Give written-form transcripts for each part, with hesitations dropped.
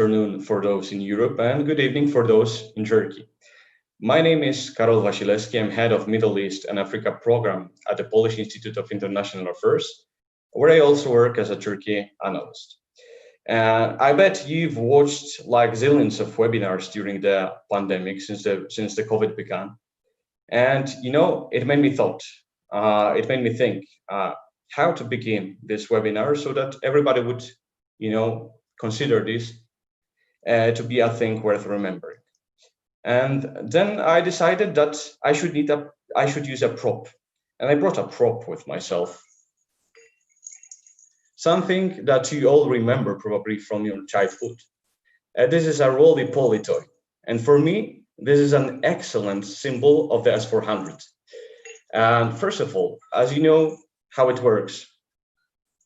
afternoon for those in Europe and good evening for those in Turkey. My name is Karol Wasilewski. I'm head of Middle East and Africa program at the Polish Institute of International Affairs, where I also work as a Turkey analyst. I bet you've watched like zillions of webinars during the pandemic since the COVID began, and it made me thought. It made me think how to begin this webinar so that everybody would, consider this to be a thing worth remembering. And then I decided that I should use a prop, and I brought a prop with myself, something that you all remember probably from your childhood. This is a roly-poly toy, and for me, this is an excellent symbol of the S-400. And first of all, as you know how it works,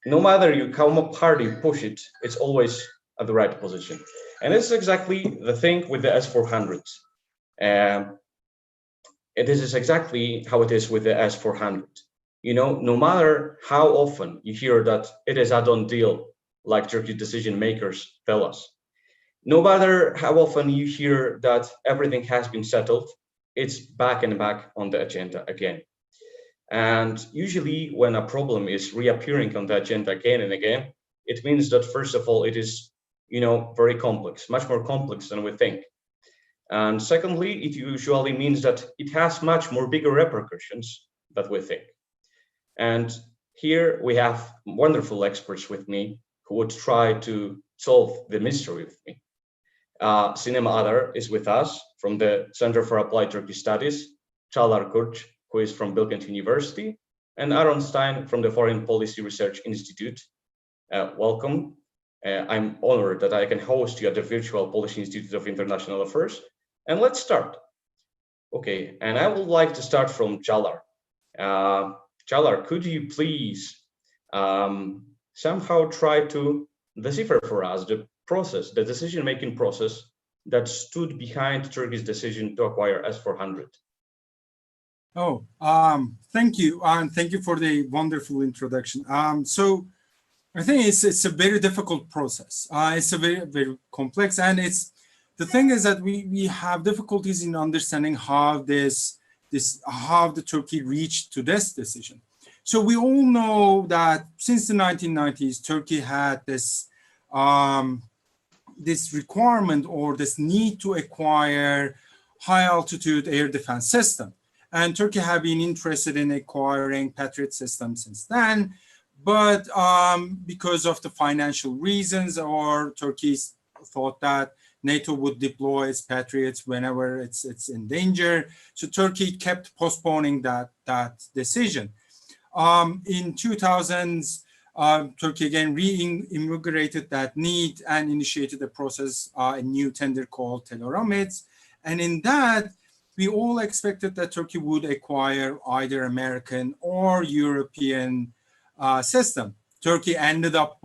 no matter how hard you push it, it's always at the right position. And this is exactly the thing with the S-400. This is exactly how it is with the S-400. No matter how often you hear that it is a done deal, like Turkish decision makers tell us, no matter how often you hear that everything has been settled, it's back and back on the agenda again. And usually when a problem is reappearing on the agenda again and again, it means that first of all, it is, very complex, much more complex than we think. And secondly, it usually means that it has much more bigger repercussions than we think. And here we have wonderful experts with me who would try to solve the mystery with me. Sinem Adar is with us from the Center for Applied Turkish Studies, Çağlar Kurç, who is from Bilkent University, and Aaron Stein from the Foreign Policy Research Institute. Welcome. I'm honored that I can host you at the virtual Polish Institute of International Affairs. And let's start. Okay, and I would like to start from Çağlar. Çağlar, could you please somehow try to decipher for us the decision-making process that stood behind Turkey's decision to acquire S-400? Oh, thank you. And thank you for the wonderful introduction. So I think it's a very difficult process. It's a very, very complex, and the thing is that we have difficulties in understanding how the Turkey reached to this decision. So we all know that since the 1990s, Turkey had this requirement or this need to acquire high altitude air defense system. And Turkey have been interested in acquiring Patriot systems since then. But because of the financial reasons, or Turkey thought that NATO would deploy its Patriots whenever it's in danger. So Turkey kept postponing that decision. In 2000s, Turkey again reinvigorated that need and initiated a process, a new tender called Teloramids. And in that, we all expected that Turkey would acquire either American or European system. Turkey ended up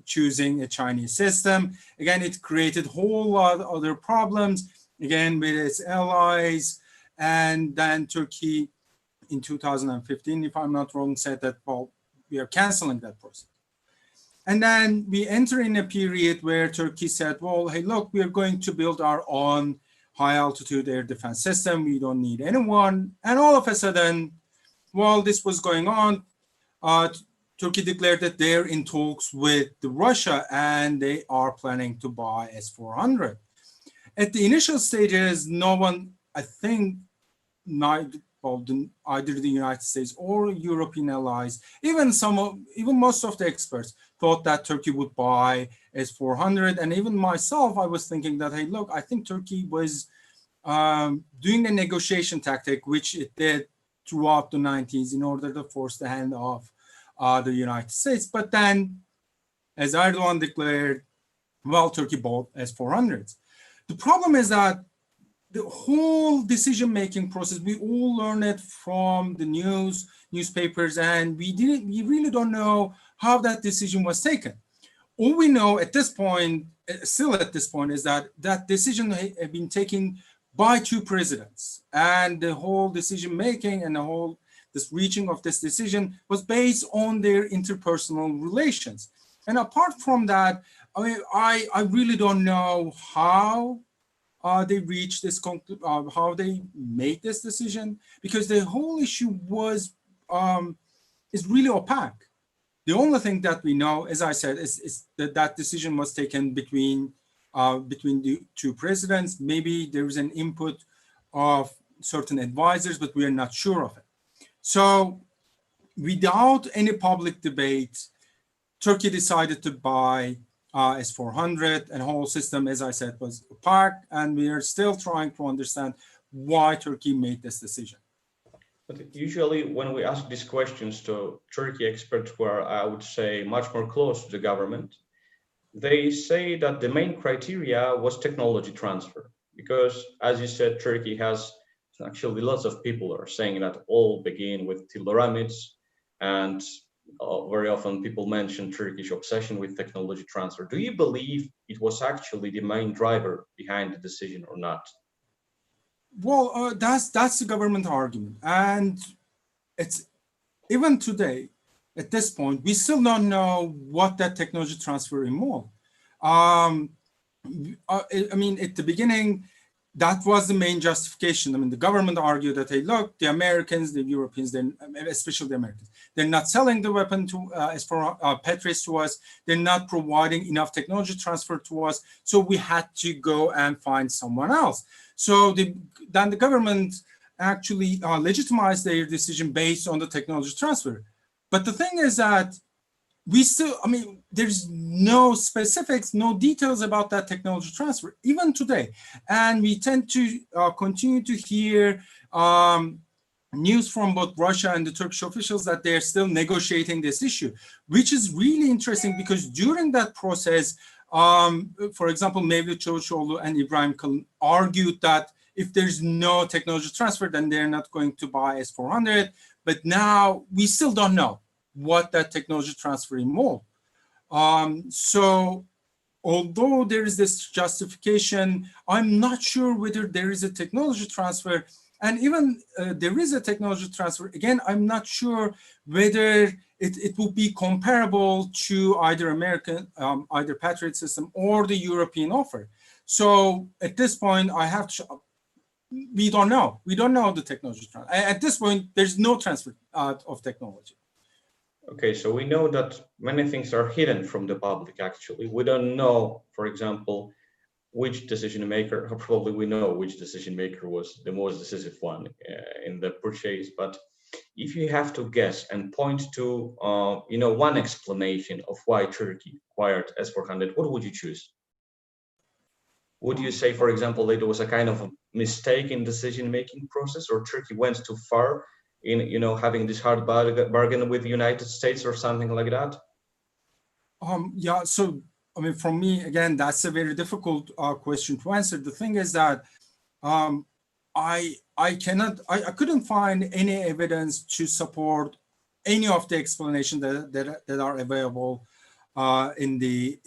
choosing a Chinese system. Again, it created a whole lot of other problems, again, with its allies. And then Turkey, in 2015, if I'm not wrong, said that, well, we are canceling that process. And then we enter in a period where Turkey said, well, hey, look, we are going to build our own high altitude air defense system. We don't need anyone. And all of a sudden, while this was going on, Turkey declared that they're in talks with Russia and they are planning to buy S-400. At the initial stages, no one, I think, either the United States or European allies, even most of the experts thought that Turkey would buy S-400. And even myself, I was thinking that, hey, look, I think Turkey was doing a negotiation tactic, which it did throughout the 90s in order to force the hand of the United States. But then, as Erdogan declared, well, Turkey bought S-400s. The problem is that the whole decision-making process, we all learn it from the newspapers, and we really don't know how that decision was taken. All we know at this point, still at this point, is that that decision had been taken by two presidents, and the whole decision-making and this reaching of this decision was based on their interpersonal relations. And apart from that, I mean, I really don't know how they reached this how they made this decision, because the whole issue was is really opaque. The only thing that we know, as I said, is that that decision was taken between the two presidents. Maybe there is an input of certain advisors, but we are not sure of it. So without any public debate, Turkey decided to buy S-400, and the whole system, as I said, was opaque, and we are still trying to understand why Turkey made this decision. But usually when we ask these questions to Turkey experts who are, I would say, much more close to the government, they say that the main criteria was technology transfer. Because, as you said, Turkey has actually lots of people are saying that all begin with Tiloramids, and very often people mention Turkish obsession with technology transfer. Do you believe it was actually the main driver behind the decision or not? Well, that's the government argument, and it's even today, at this point, we still don't know what that technology transfer involved. I mean, at the beginning, that was the main justification. I mean, the government argued that, hey, look, the Americans, the Europeans, especially the Americans, they're not selling the weapon to as for Patriots to us. They're not providing enough technology transfer to us. So we had to go and find someone else. So then the government actually legitimized their decision based on the technology transfer. But the thing is that we still, I mean, there's no specifics, no details about that technology transfer, even today. And we tend to continue to hear news from both Russia and the Turkish officials that they're still negotiating this issue, which is really interesting because during that process, for example, Mevlut Çavuşoğlu and Ibrahim Kalın argued that if there's no technology transfer, then they're not going to buy S-400. But now we still don't know what that technology transfer involved. So although there is this justification, I'm not sure whether there is a technology transfer. And even there is a technology transfer, again, I'm not sure whether it will be comparable to either American, either Patriot system or the European offer. So at this point, I have to, we don't know. We don't know the technology transfer. At this point, there's no transfer of technology. Okay, so we know that many things are hidden from the public, actually. We don't know, for example, which decision maker, or probably we know which decision maker was the most decisive one in the purchase. But if you have to guess and point to, one explanation of why Turkey acquired S-400, what would you choose? Would you say, for example, that it was a kind of a mistake in decision-making process, or Turkey went too far in, having this hard bargain with the United States or something like that? Yeah, so, I mean, for me, again, that's a very difficult question to answer. The thing is that I couldn't find any evidence to support any of the explanations that are available in the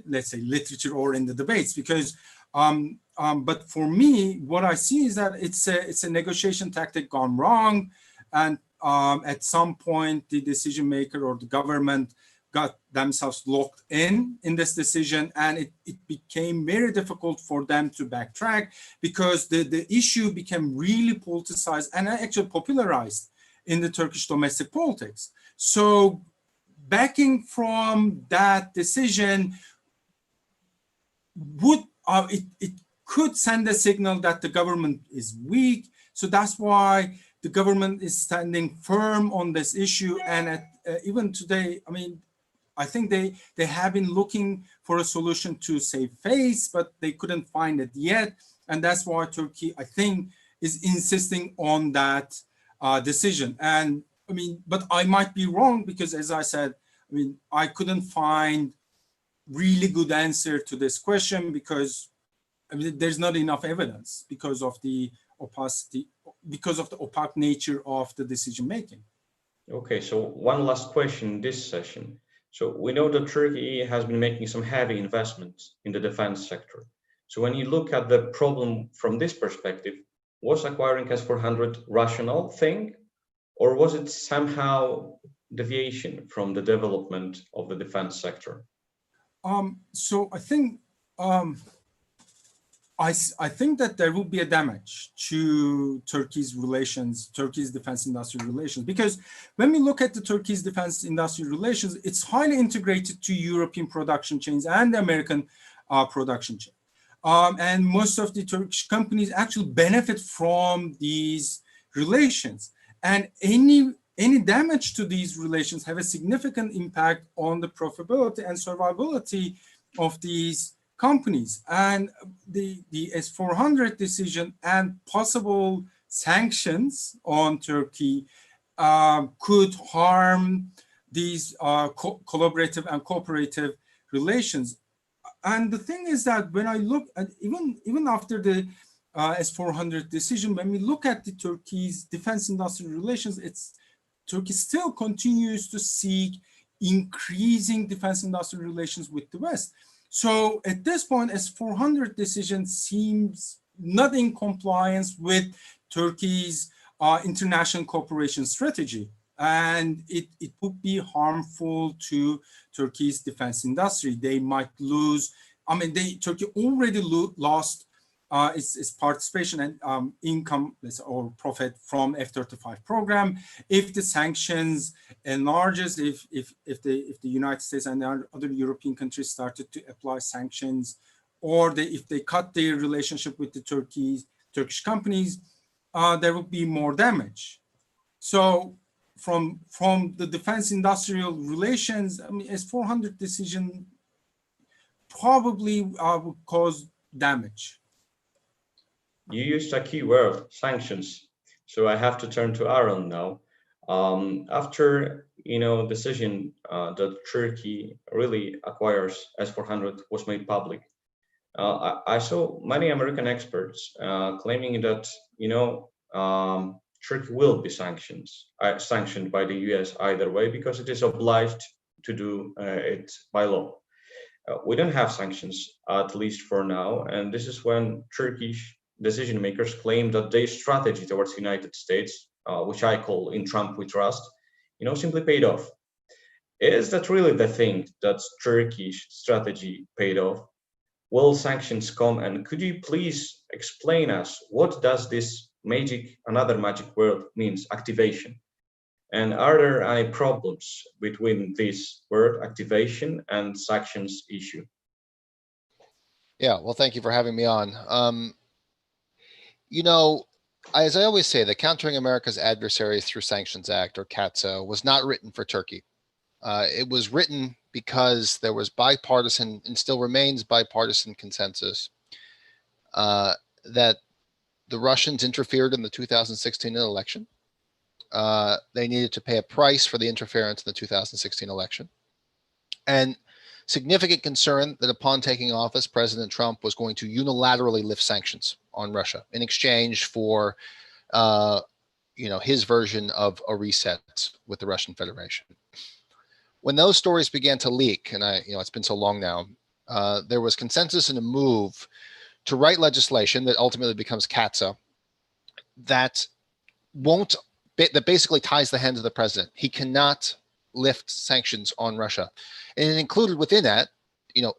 let's say literature or in the debates, because but for me, what I see is that it's a negotiation tactic gone wrong, and at some point the decision maker or the government got themselves locked in this decision, and it became very difficult for them to backtrack because the issue became really politicized and actually popularized in the Turkish domestic politics. So backing from that decision would it could send a signal that the government is weak. So that's why the government is standing firm on this issue. And even today, I mean, I think they have been looking for a solution to save face, but they couldn't find it yet. And that's why Turkey, I think, is insisting on that decision. And I mean, but I might be wrong because, as I said, I mean, I couldn't find really good answer to this question because I mean, there's not enough evidence because of the opacity, because of the opaque nature of the decision making. Okay, so one last question in this session. So we know that Turkey has been making some heavy investments in the defense sector. So when you look at the problem from this perspective, was acquiring S-400 rational thing, or was it somehow deviation from the development of the defense sector? So I think I think that there will be a damage to Turkey's relations, Turkey's defense industry relations, because when we look at the Turkey's defense industry relations, it's highly integrated to European production chains and the American production chain. And most of the Turkish companies actually benefit from these relations. And any damage to these relations have a significant impact on the profitability and survivability of these companies. And the S-400 decision and possible sanctions on Turkey could harm these collaborative and cooperative relations. And the thing is that when I look at even after the S-400 decision, when we look at the Turkey's defense industrial relations, Turkey still continues to seek increasing defense industrial relations with the West. So at this point, S-400 decision seems not in compliance with Turkey's international cooperation strategy. And it would be harmful to Turkey's defense industry. They might lose, Turkey already lost its participation and income or profit from F-35 program. If the sanctions enlarges, if the United States and the other European countries started to apply sanctions, or if they cut their relationship with the Turkish companies, there will be more damage. So from the defense industrial relations, S-400 decision probably would cause damage. You used a key word, sanctions. So I have to turn to Aaron now. After decision that Turkey really acquires S-400 was made public, I saw many American experts claiming that Turkey will be sanctioned by the US either way because it is obliged to do it by law. We don't have sanctions, at least for now, and this is when Turkish decision makers claim that their strategy towards the United States, which I call "in Trump we trust," simply paid off. Is that really the thing that Turkish strategy paid off? Will sanctions come? And could you please explain us what does this another magic word means, activation? And are there any problems between this word activation and sanctions issue? Yeah, well, thank you for having me on. As I always say, the Countering America's Adversaries Through Sanctions Act, or CATSA, was not written for Turkey. It was written because there was bipartisan and still remains bipartisan consensus that the Russians interfered in the 2016 election. They needed to pay a price for the interference in the 2016 election. And significant concern that upon taking office, President Trump was going to unilaterally lift sanctions on Russia in exchange for, his version of a reset with the Russian Federation. When those stories began to leak, and it's been so long now, there was consensus in a move to write legislation that ultimately becomes CATSA that basically ties the hands of the president. He cannot lift sanctions on Russia. And it included within that,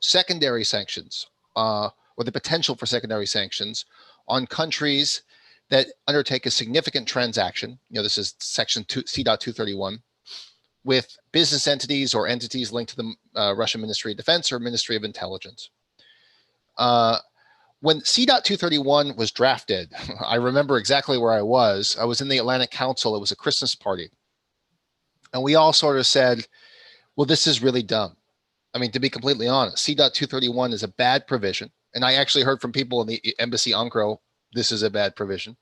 secondary sanctions or the potential for secondary sanctions on countries that undertake a significant transaction. This is section C.231 with business entities or entities linked to the Russian Ministry of Defense or Ministry of Intelligence. When C.231 was drafted, I remember exactly where I was. I was in the Atlantic Council. It was a Christmas party. And we all sort of said, well, this is really dumb. To be completely honest, C.231 is a bad provision. And I actually heard from people in the embassy Ankara, this is a bad provision.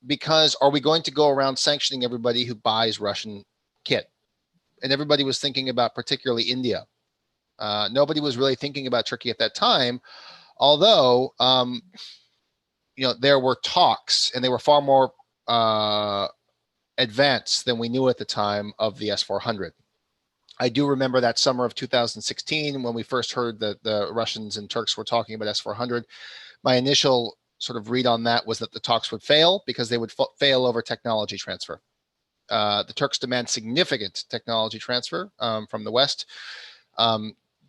Because are we going to go around sanctioning everybody who buys Russian kit? And everybody was thinking about particularly India. Nobody was really thinking about Turkey at that time, although, there were talks and they were far more advanced than we knew at the time of the S-400. I do remember that summer of 2016 when we first heard that the Russians and Turks were talking about S-400. My initial sort of read on that was that the talks would fail because they would fail over technology transfer. The Turks demand significant technology transfer from the West.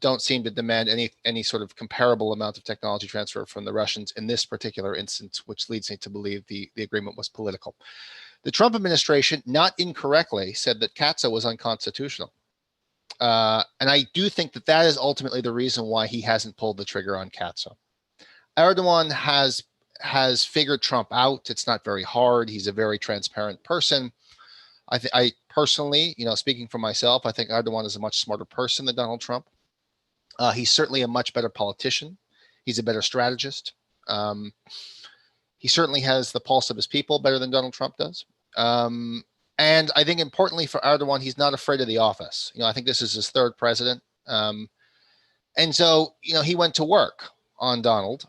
don't seem to demand any sort of comparable amount of technology transfer from the Russians in this particular instance, which leads me to believe the agreement was political. The Trump administration, not incorrectly, said that CAATSA was unconstitutional. And I do think that that is ultimately the reason why he hasn't pulled the trigger on CAATSA. Erdogan has figured Trump out. It's not very hard. He's a very transparent person. I personally, speaking for myself, I think Erdogan is a much smarter person than Donald Trump. He's certainly a much better politician. He's a better strategist. He certainly has the pulse of his people better than Donald Trump does. And I think importantly for Erdogan, he's not afraid of the office. I think this is his third president. And so, he went to work on Donald.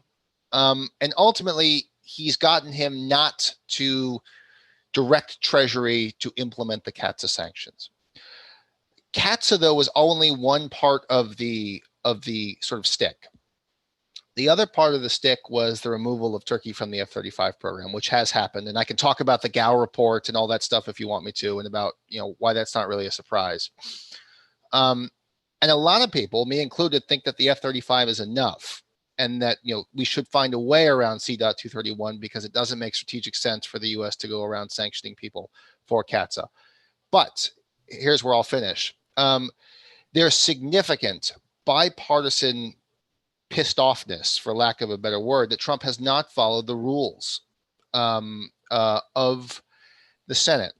And ultimately, he's gotten him not to direct Treasury to implement the CAATSA sanctions. CAATSA, though, was only one part of the sort of stick. The other part of the stick was the removal of Turkey from the F-35 program, which has happened. And I can talk about the Gao report and all that stuff if you want me to, and about why that's not really a surprise. And a lot of people, me included, think that the F-35 is enough, and that we should find a way around C.231 because it doesn't make strategic sense for the U.S. to go around sanctioning people for CAATSA. But here's where I'll finish. There's significant bipartisan pissed offness, for lack of a better word, that Trump has not followed the rules of the Senate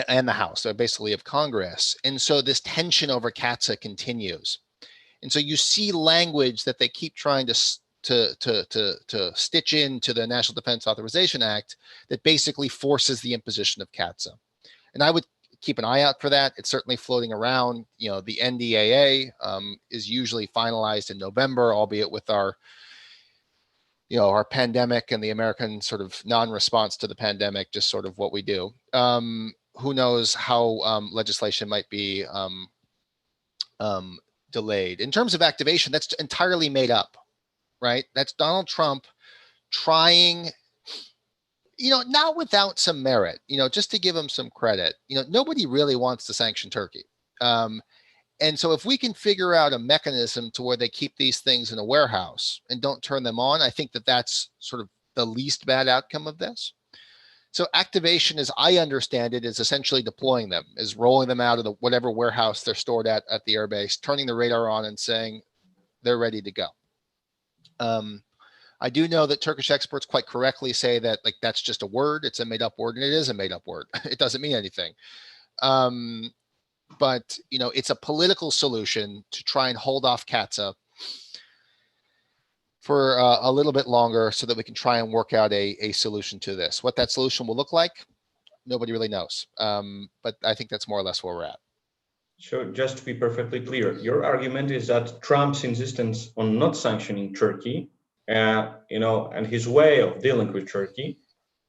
and the House, so basically of Congress. And so this tension over CAATSA continues. And so you see language that they keep trying to stitch into the National Defense Authorization Act that basically forces the imposition of CAATSA. And I would keep an eye out for that. It's certainly floating around. The NDAA is usually finalized in November, albeit with our pandemic and the American sort of non-response to the pandemic, just sort of what we do. Who knows how legislation might be delayed. In terms of activation, that's entirely made up, right? That's Donald Trump trying, not without some merit, just to give him some credit. Nobody really wants to sanction Turkey. And so if we can figure out a mechanism to where they keep these things in a warehouse and don't turn them on, I think that that's sort of the least bad outcome of this. So activation, as I understand it, is essentially deploying them, is rolling them out of the whatever warehouse they're stored at the airbase, turning the radar on and saying they're ready to go. I do know that Turkish experts quite correctly say that that's just a word. It's a made up word, and it is a made up word. It doesn't mean anything. But it's a political solution to try and hold off CAATSA for a little bit longer so that we can try and work out a solution to this. What that solution will look like, nobody really knows. But I think that's more or less where we're at. So just to be perfectly clear, your argument is that Trump's insistence on not sanctioning Turkey, and his way of dealing with Turkey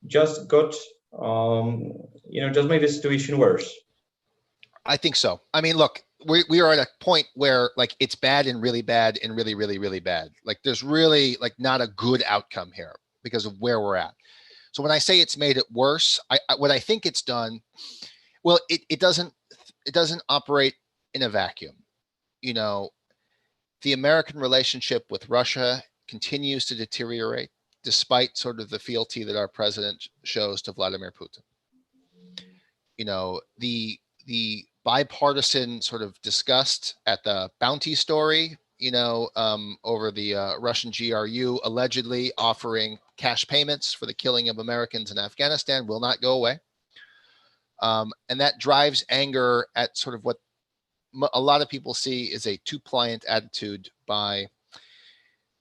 just got, just made the situation worse. I think so. I mean, look, we are at a point where it's bad and really bad and really, really, really bad. There's really not a good outcome here because of where we're at. So when I say it's made it worse, what I think it's done, well, it doesn't operate in a vacuum. The American relationship with Russia continues to deteriorate despite sort of the fealty that our president shows to Vladimir Putin. The bipartisan sort of disgust at the bounty story, over the Russian GRU allegedly offering cash payments for the killing of Americans in Afghanistan will not go away. And that drives anger at sort of what a lot of people see is a too pliant attitude by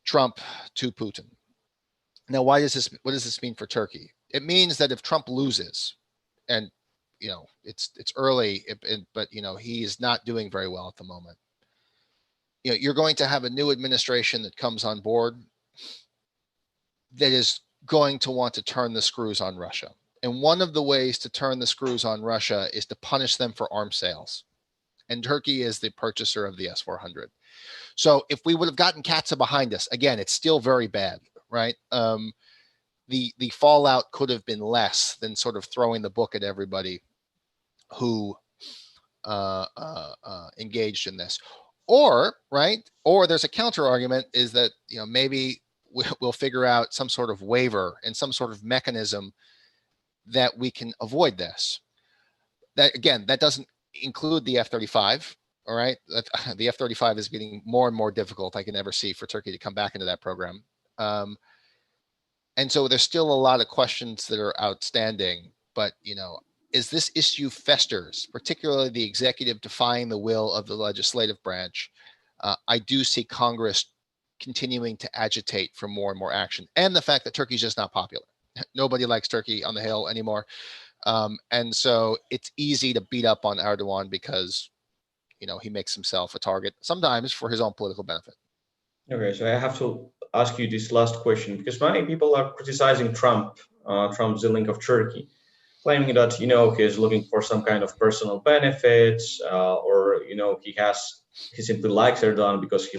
Trump to Putin. Now, what does this mean for Turkey? It means that if Trump loses, and it's early, but he is not doing very well at the moment. You're going to have a new administration that comes on board that is going to want to turn the screws on Russia. And one of the ways to turn the screws on Russia is to punish them for arms sales. And Turkey is the purchaser of the S-400. So if we would have gotten CAATSA behind us, again, it's still very bad, right? The fallout could have been less than sort of throwing the book at everybody who engaged in this. Or, right, or there's a counter argument is that, maybe we'll figure out some sort of waiver and some sort of mechanism that we can avoid this. That, again, that doesn't include the F-35. All right, the F-35 is getting more and more difficult. I can never see for Turkey to come back into that program. And so there's still a lot of questions that are outstanding. But, as this issue festers, particularly the executive defying the will of the legislative branch, I do see Congress continuing to agitate for more and more action. And the fact that Turkey's just not popular. Nobody likes Turkey on the Hill anymore. And so it's easy to beat up on Erdogan because, he makes himself a target sometimes for his own political benefit. Okay, so I have to ask you this last question because many people are criticizing Trump's link of Turkey, claiming that he's looking for some kind of personal benefits, or he simply likes Erdogan because he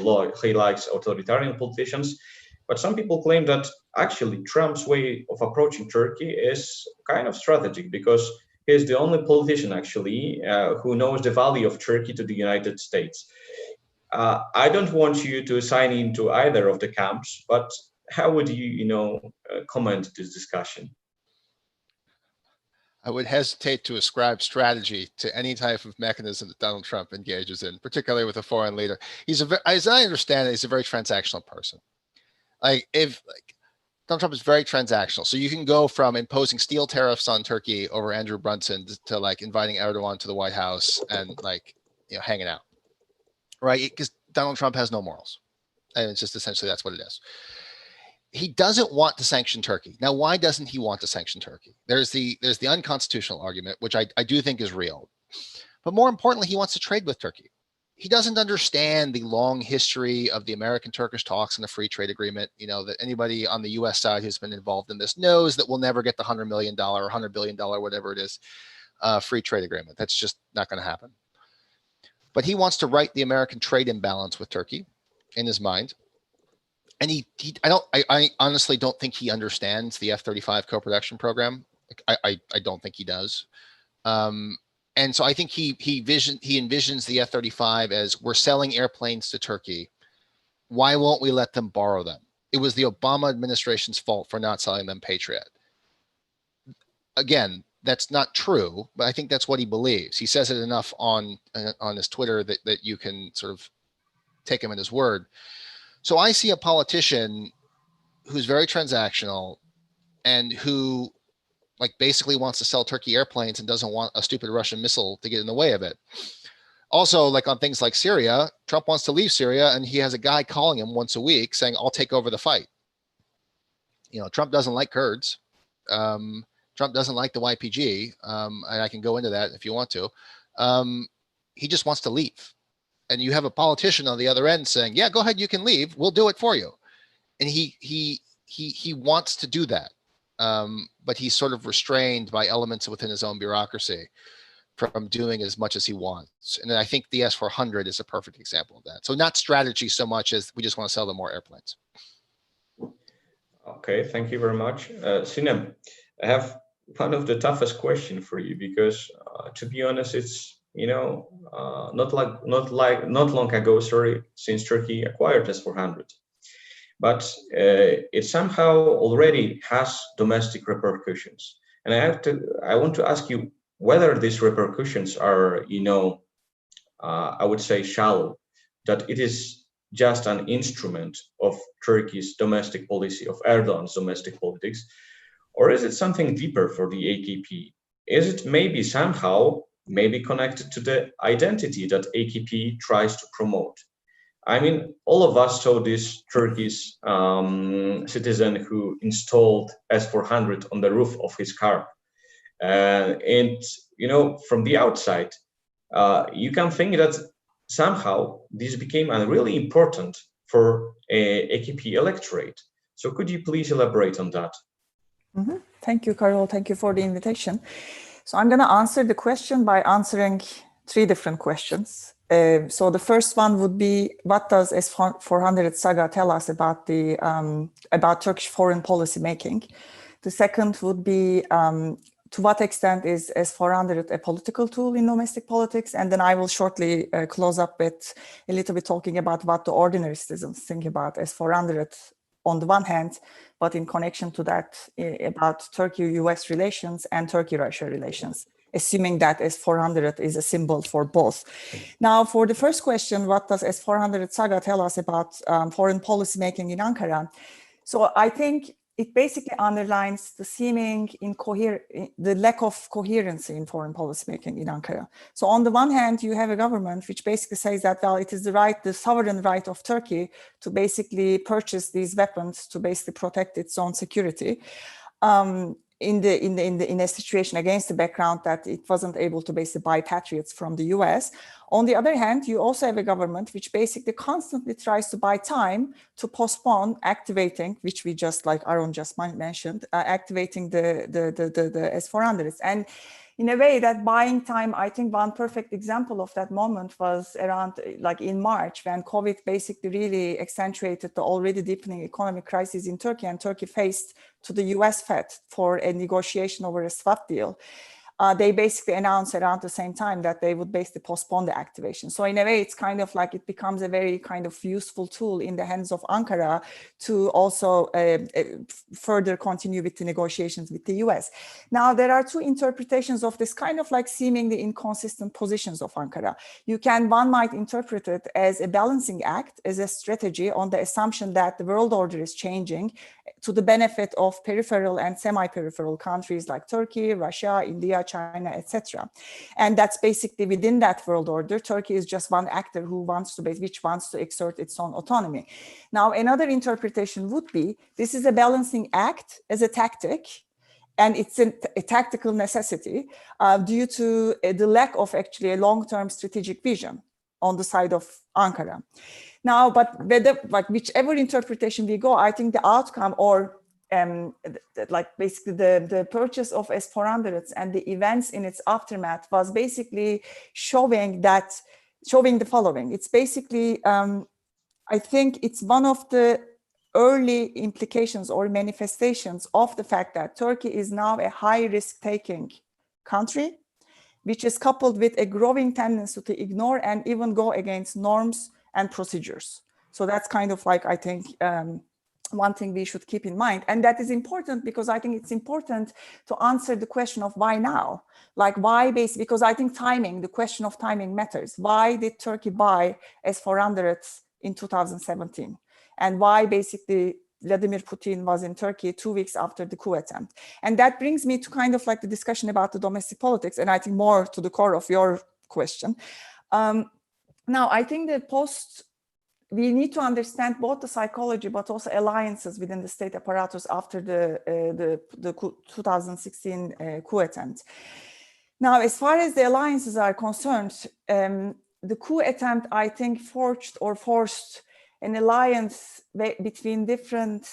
likes authoritarian politicians. But some people claim that actually Trump's way of approaching Turkey is kind of strategic because he's the only politician actually who knows the value of Turkey to the United States. I don't want you to sign into either of the camps, but how would you, comment this discussion? I would hesitate to ascribe strategy to any type of mechanism that Donald Trump engages in, particularly with a foreign leader. As I understand it, he's a very transactional person. Donald Trump is very transactional. So you can go from imposing steel tariffs on Turkey over Andrew Brunson to inviting Erdogan to the White House and hanging out, right? Because Donald Trump has no morals. And it's just essentially that's what it is. He doesn't want to sanction Turkey. Now, why doesn't he want to sanction Turkey? There's the unconstitutional argument, which I do think is real. But more importantly, he wants to trade with Turkey. He doesn't understand the long history of the American-Turkish talks and the free trade agreement. That anybody on the U.S. side who's been involved in this knows that we'll never get the $100 million or $100 billion, whatever it is, free trade agreement. That's just not going to happen. But he wants to right the American trade imbalance with Turkey in his mind. And I honestly don't think he understands the F-35 co-production program. I don't think he does. And so I think he envisions the F-35 as we're selling airplanes to Turkey. Why won't we let them borrow them? It was the Obama administration's fault for not selling them Patriot. Again, that's not true, but I think that's what he believes. He says it enough on his Twitter that you can sort of take him at his word. So I see a politician who's very transactional and who basically wants to sell Turkey airplanes and doesn't want a stupid Russian missile to get in the way of it. Also, on things like Syria, Trump wants to leave Syria and he has a guy calling him once a week saying, I'll take over the fight. Trump doesn't like Kurds. Trump doesn't like the YPG. And I can go into that if you want to. He just wants to leave. And you have a politician on the other end saying, yeah, go ahead, you can leave. We'll do it for you. And he wants to do that. But he's sort of restrained by elements within his own bureaucracy from doing as much as he wants. And I think the S-400 is a perfect example of that. So not strategy so much as we just want to sell them more airplanes. Okay, thank you very much. Sinem, I have one of the toughest question for you because to be honest, it's not long ago, since Turkey acquired S-400. But it somehow already has domestic repercussions. And I want to ask you whether these repercussions are, I would say shallow, that it is just an instrument of Turkey's domestic policy, of Erdogan's domestic politics, or is it something deeper for the AKP? Is it maybe somehow connected to the identity that AKP tries to promote? I mean, all of us saw this Turkish citizen who installed S-400 on the roof of his car. And, from the outside, you can think that somehow this became really important for AKP electorate. So could you please elaborate on that? Mm-hmm. Thank you, Carol. Thank you for the invitation. So I'm going to answer the question by answering three different questions. So the first one would be, what does S-400 Saga tell us about the about Turkish foreign policy making? The second would be, to what extent is S-400 a political tool in domestic politics? And then I will shortly close up with a little bit talking about what the ordinary citizens think about S-400 on the one hand, but in connection to that, about Turkey-US relations and Turkey-Russia relations, assuming that S-400 is a symbol for both. Now, for the first question, what does S-400 Saga tell us about foreign policy making in Ankara? So I think it basically underlines the the lack of coherency in foreign policy making in Ankara. So on the one hand, you have a government which basically says that, well, it is the sovereign right of Turkey to basically purchase these weapons to basically protect its own security. In a situation against the background that it wasn't able to basically buy patriots from the US. On the other hand, you also have a government which basically constantly tries to buy time to postpone activating, which we just, like Aaron just mentioned, activating the S-400s. And in a way, that buying time, I think one perfect example of that moment was around like in March, when COVID basically really accentuated the already deepening economic crisis in Turkey, and Turkey faced to the US Fed for a negotiation over a swap deal. They basically announced around the same time that they would basically postpone the activation. So in a way, it's kind of like it becomes a very kind of useful tool in the hands of Ankara to also further continue with the negotiations with the US. Now, there are two interpretations of this kind of like seemingly inconsistent positions of Ankara. One might interpret it as a balancing act, as a strategy on the assumption that the world order is changing to the benefit of peripheral and semi-peripheral countries like Turkey, Russia, India, China, etc. And that's basically within that world order. Turkey is just one actor which wants to exert its own autonomy. Now, another interpretation would be this is a balancing act as a tactic, and it's a tactical necessity due to the lack of actually a long-term strategic vision on the side of Ankara. Now, but whichever interpretation we go, I think the outcome, or like basically the purchase of S-400s and the events in its aftermath was basically showing the following. It's basically, I think it's one of the early implications or manifestations of the fact that Turkey is now a high risk-taking country, which is coupled with a growing tendency to ignore and even go against norms and procedures. So that's kind of like, I think, one thing we should keep in mind. And that is important because I think it's important to answer the question of why now? Like why because I think the question of timing matters. Why did Turkey buy S-400s in 2017? And why basically Vladimir Putin was in Turkey 2 weeks after the coup attempt? And that brings me to kind of like the discussion about the domestic politics, and I think more to the core of your question. Now, I think we need to understand both the psychology, but also alliances within the state apparatus after the 2016 coup attempt. Now, as far as the alliances are concerned, the coup attempt, I think, forced an alliance between different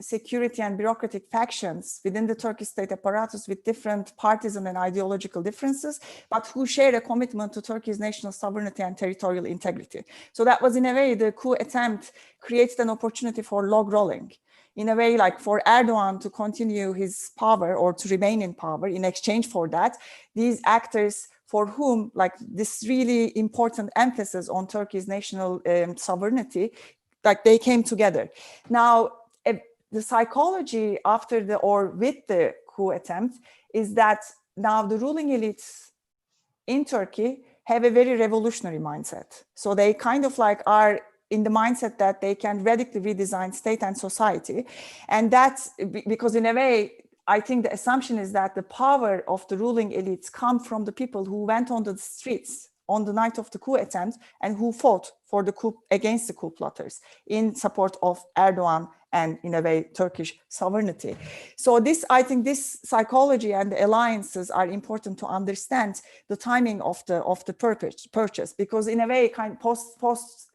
security and bureaucratic factions within the Turkish state apparatus with different partisan and ideological differences, but who share a commitment to Turkey's national sovereignty and territorial integrity. So that was, in a way, the coup attempt created an opportunity for log rolling. In a way, like for Erdogan to continue his power or to remain in power, in exchange for that, these actors for whom like this really important emphasis on Turkey's national sovereignty, like they came together. Now, the psychology with the coup attempt is that now the ruling elites in Turkey have a very revolutionary mindset. So they kind of like are in the mindset that they can radically redesign state and society. And that's because in a way, I think the assumption is that the power of the ruling elites come from the people who went on the streets on the night of the coup attempt and who fought for the coup against the coup plotters in support of Erdogan and, in a way, Turkish sovereignty. So I think this psychology and the alliances are important to understand the timing of the purchase, because in a way, post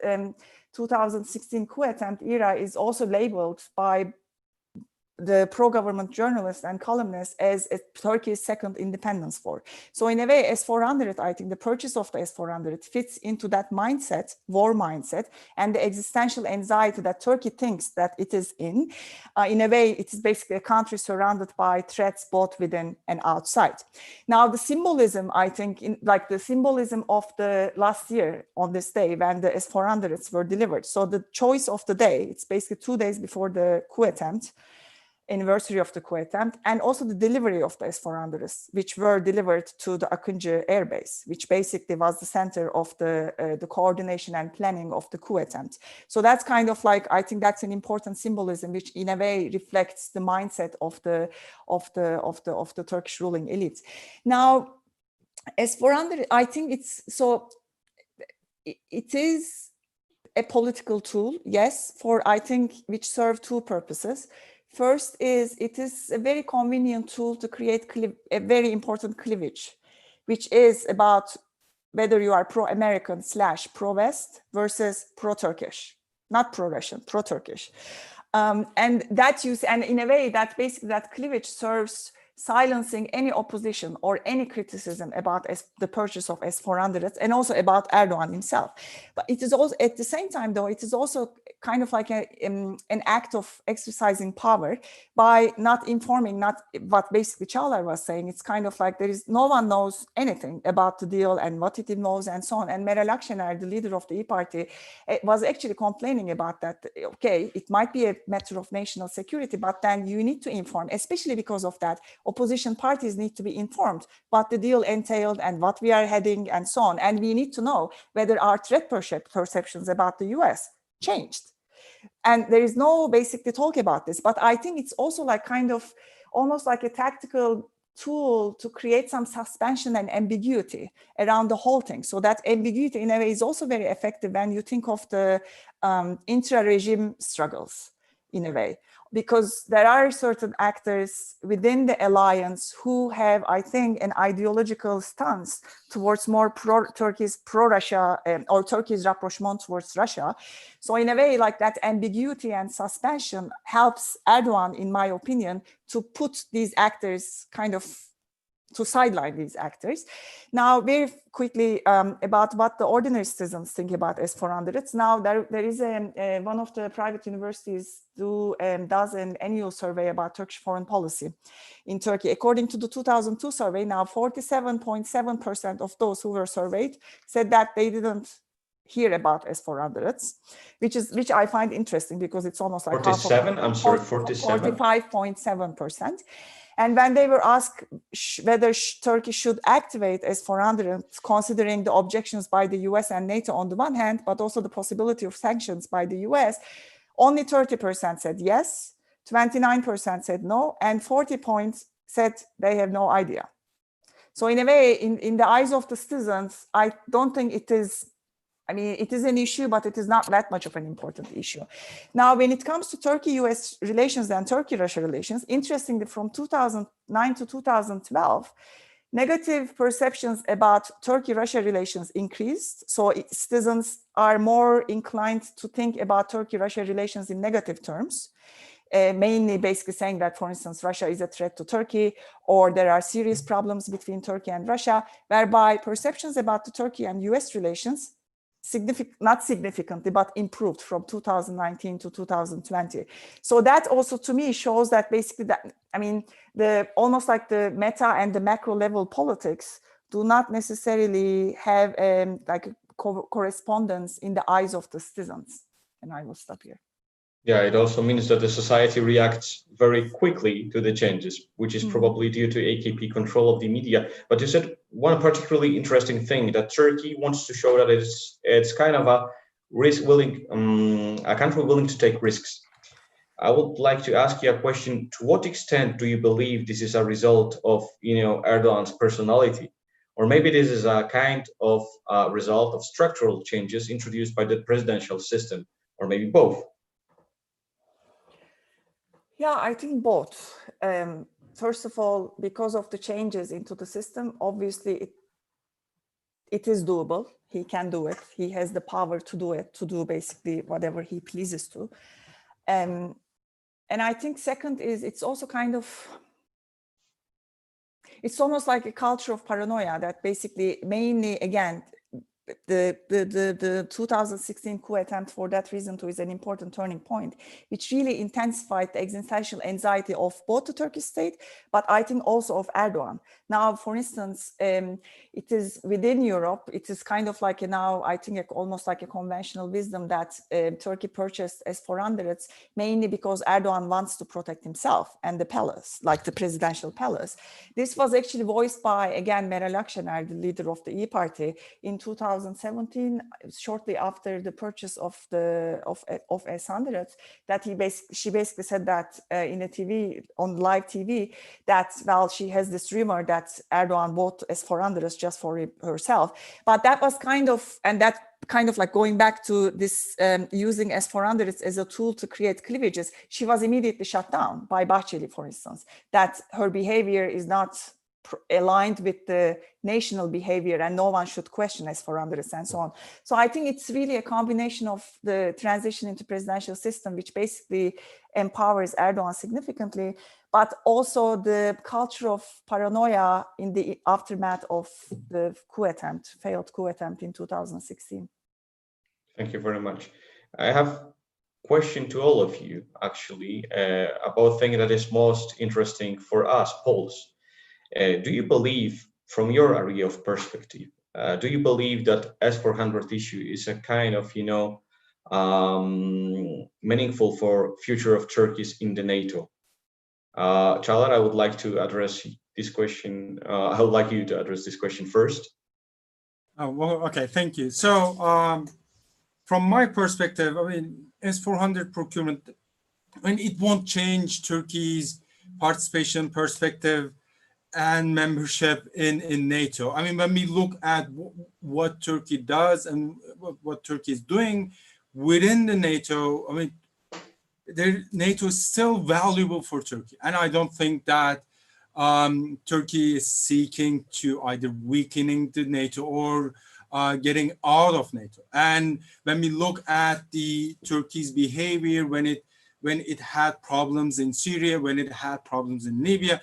2016 coup attempt era is also labeled by the pro-government journalists and columnists as Turkey's second independence war. So in a way, S-400, I think the purchase of the S-400 fits into that mindset, war mindset, and the existential anxiety that Turkey thinks that it is in. In a way, it is basically a country surrounded by threats both within and outside. Now, the symbolism, I think, like the symbolism of the last year on this day when the S-400s were delivered. So the choice of the day, it's basically 2 days before the coup attempt, anniversary of the coup attempt, and also the delivery of the S-400s, which were delivered to the Akıncı Air Base, which basically was the center of the coordination and planning of the coup attempt. So that's kind of like, I think that's an important symbolism, which in a way reflects the mindset of the Turkish ruling elite. Now, S-400, I think it is a political tool, yes, for I think which serve two purposes. First is it is a very convenient tool to create a very important cleavage, which is about whether you are pro-American / pro-West versus pro-Turkish, not pro-Russian, pro-Turkish. And that use, and in a way that basically that cleavage serves silencing any opposition or any criticism about the purchase of S-400s and also about Erdogan himself. But it is also, at the same time, though, it is also kind of like an act of exercising power by not informing, not what basically Çağlar was saying. It's kind of like no one knows anything about the deal and what it involves and so on. And Meral Akşener, the leader of the İYİ Party, was actually complaining about that. Okay, it might be a matter of national security, but then you need to inform, especially because of that. Opposition parties need to be informed what the deal entailed and what we are heading and so on. And we need to know whether our threat perceptions about the US changed. And there is no basically talk about this, but I think it's also like kind of almost like a tactical tool to create some suspension and ambiguity around the whole thing. So that ambiguity in a way is also very effective when you think of the intra-regime struggles in a way, because there are certain actors within the alliance who have, I think, an ideological stance towards more Turkey's pro-Russia or Turkey's rapprochement towards Russia. So in a way, like that ambiguity and suspension helps Erdogan, in my opinion, to put these actors kind of to sideline these actors. Now, very quickly about what the ordinary citizens think about S-400s. Now, there is one of the private universities does an annual survey about Turkish foreign policy in Turkey. According to the 2002 survey, now 47.7% of those who were surveyed said that they didn't hear about S-400s, which I find interesting because it's almost like 47. I'm sorry, 47. 45.7%. And when they were asked whether Turkey should activate S-400, considering the objections by the US and NATO on the one hand, but also the possibility of sanctions by the US, only 30% said yes, 29% said no, and 40% said they have no idea. So in a way, in the eyes of the citizens, I don't think it is, I mean, it is an issue, but it is not that much of an important issue. Now, when it comes to Turkey-US relations and Turkey-Russia relations, interestingly, from 2009 to 2012, negative perceptions about Turkey-Russia relations increased. So citizens are more inclined to think about Turkey-Russia relations in negative terms. Mainly basically saying that, for instance, Russia is a threat to Turkey, or there are serious problems between Turkey and Russia, whereby perceptions about the Turkey and US relations not significantly, but improved from 2019 to 2020. So that also to me shows that basically that, I mean, almost like the meta and the macro level politics do not necessarily have like a correspondence in the eyes of the citizens. And I will stop here. Yeah, it also means that the society reacts very quickly to the changes, which is probably due to AKP control of the media. But you said one particularly interesting thing, that Turkey wants to show that it's kind of a a country willing to take risks. I would like to ask you a question. To what extent do you believe this is a result of, Erdogan's personality? Or maybe this is a kind of result of structural changes introduced by the presidential system, or maybe both? Yeah, I think both. First of all, because of the changes into the system, obviously it is doable. He can do it. He has the power to do it, to do basically whatever he pleases to. And I think second is it's also kind of, it's almost like a culture of paranoia that basically mainly, again, the 2016 coup attempt for that reason too is an important turning point, which really intensified the existential anxiety of both the Turkish state, but I think also of Erdogan. Now, for instance, it is within Europe, it is kind of like now, I think almost like a conventional wisdom that Turkey purchased S-400s mainly because Erdogan wants to protect himself and the palace, like the presidential palace. This was actually voiced by, again, Meral Akşener, the leader of the E-Party, in 2017, shortly after the purchase of S-100s, that she basically said that in a TV, on live TV, that, well, she has this rumor that Erdogan bought S-400s just for herself. But that was kind of, and that kind of like going back to this using S-400s as a tool to create cleavages, she was immediately shut down by Bahçeli, for instance, that her behavior is not aligned with the national behavior and no one should question S-400s and so on. So I think it's really a combination of the transition into presidential system, which basically empowers Erdogan significantly, but also the culture of paranoia in the aftermath of the failed coup attempt in 2016. Thank you very much. I have a question to all of you, actually, about thing that is most interesting for us, Poles. Do you believe, from your area of perspective, do you believe that S-400 issue is a kind of, meaningful for future of Turkey in the NATO? Çağlar, I would like to address this question. I would like you to address this question first. Well, okay, thank you. So from my perspective, I mean, S-400 procurement, I mean, it won't change Turkey's participation perspective and membership in NATO. I mean, when we look at what Turkey does and what Turkey is doing within the NATO, I mean, NATO is still valuable for Turkey. And I don't think that Turkey is seeking to either weakening the NATO or getting out of NATO. And when we look at the Turkey's behavior when it had problems in Syria, when it had problems in Libya,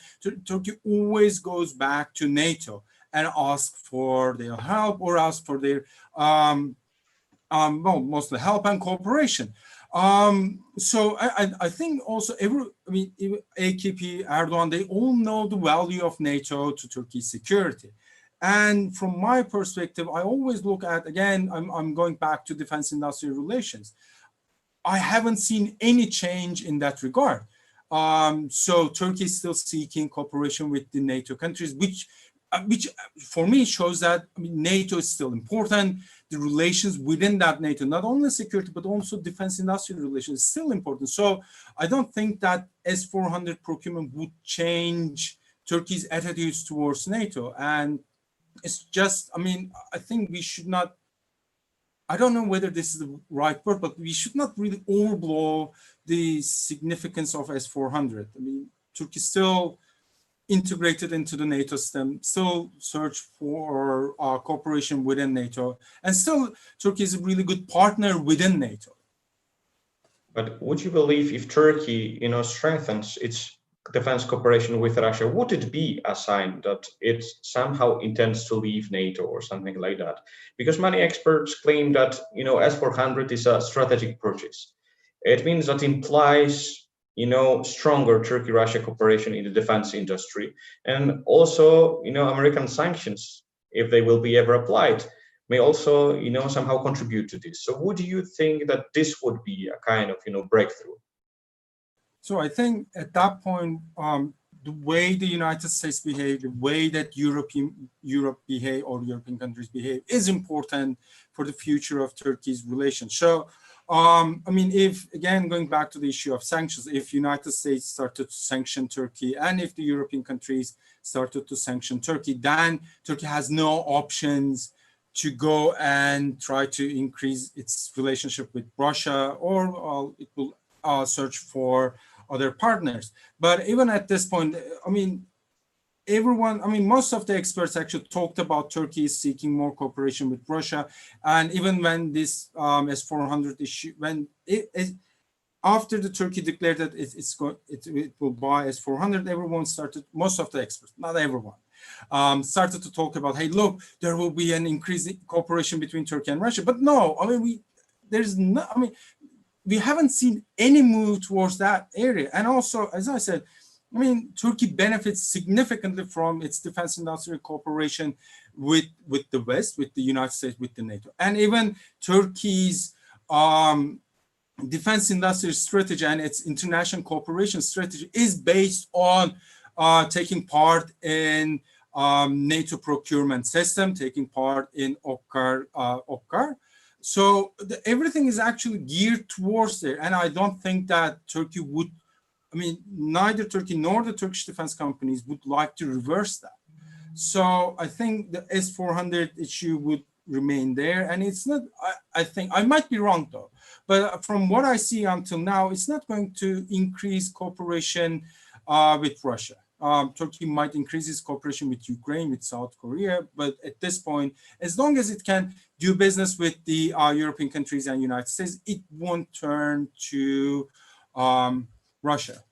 Turkey always goes back to NATO and asks for their help or asks for their, well, mostly help and cooperation. So I think also AKP, Erdogan, they all know the value of NATO to Turkey's security. And from my perspective, I always look at, again, I'm going back to defense industrial relations. I haven't seen any change in that regard. So Turkey is still seeking cooperation with the NATO countries, which for me shows that NATO is still important. The relations within that NATO, not only security, but also defense industrial relations is still important. So I don't think that S-400 procurement would change Turkey's attitudes towards NATO. And it's just, I mean, I think we should not, I don't know whether this is the right word, but we should not really overblow the significance of S-400. I mean, Turkey is still integrated into the NATO system, still search for cooperation within NATO, and still Turkey is a really good partner within NATO. But would you believe if Turkey, strengthens its defense cooperation with Russia, would it be a sign that it somehow intends to leave NATO or something like that? Because many experts claim that, S-400 is a strategic purchase. It means that implies, stronger Turkey-Russia cooperation in the defense industry. And also, American sanctions, if they will be ever applied, may also, somehow contribute to this. So would you think that this would be a kind of, breakthrough? So I think at that point, the way the United States behave, the way that Europe behave or European countries behave is important for the future of Turkey's relations. So, I mean, if, again, going back to the issue of sanctions, if United States started to sanction Turkey and if the European countries started to sanction Turkey, then Turkey has no options to go and try to increase its relationship with Russia, or it will search for other partners. But even at this point, I mean, most of the experts actually talked about Turkey seeking more cooperation with Russia. And even when this S-400 issue, after the Turkey declared that it will buy S-400, everyone started, most of the experts, not everyone, started to talk about, hey, look, there will be an increasing cooperation between Turkey and Russia. But no, I mean, we haven't seen any move towards that area. And also, as I said, I mean, Turkey benefits significantly from its defense industrial cooperation with the West, with the United States, with the NATO. And even Turkey's defense industrial strategy and its international cooperation strategy is based on taking part in NATO procurement system, taking part in OPCAR. So everything is actually geared towards there. And I don't think that Turkey would, I mean, neither Turkey nor the Turkish defense companies would like to reverse that. So I think the S-400 issue would remain there. And it's not, I think, I might be wrong though, but from what I see until now, it's not going to increase cooperation with Russia. Turkey might increase its cooperation with Ukraine, with South Korea, but at this point, as long as it can do business with the European countries and United States, it won't turn to Russia.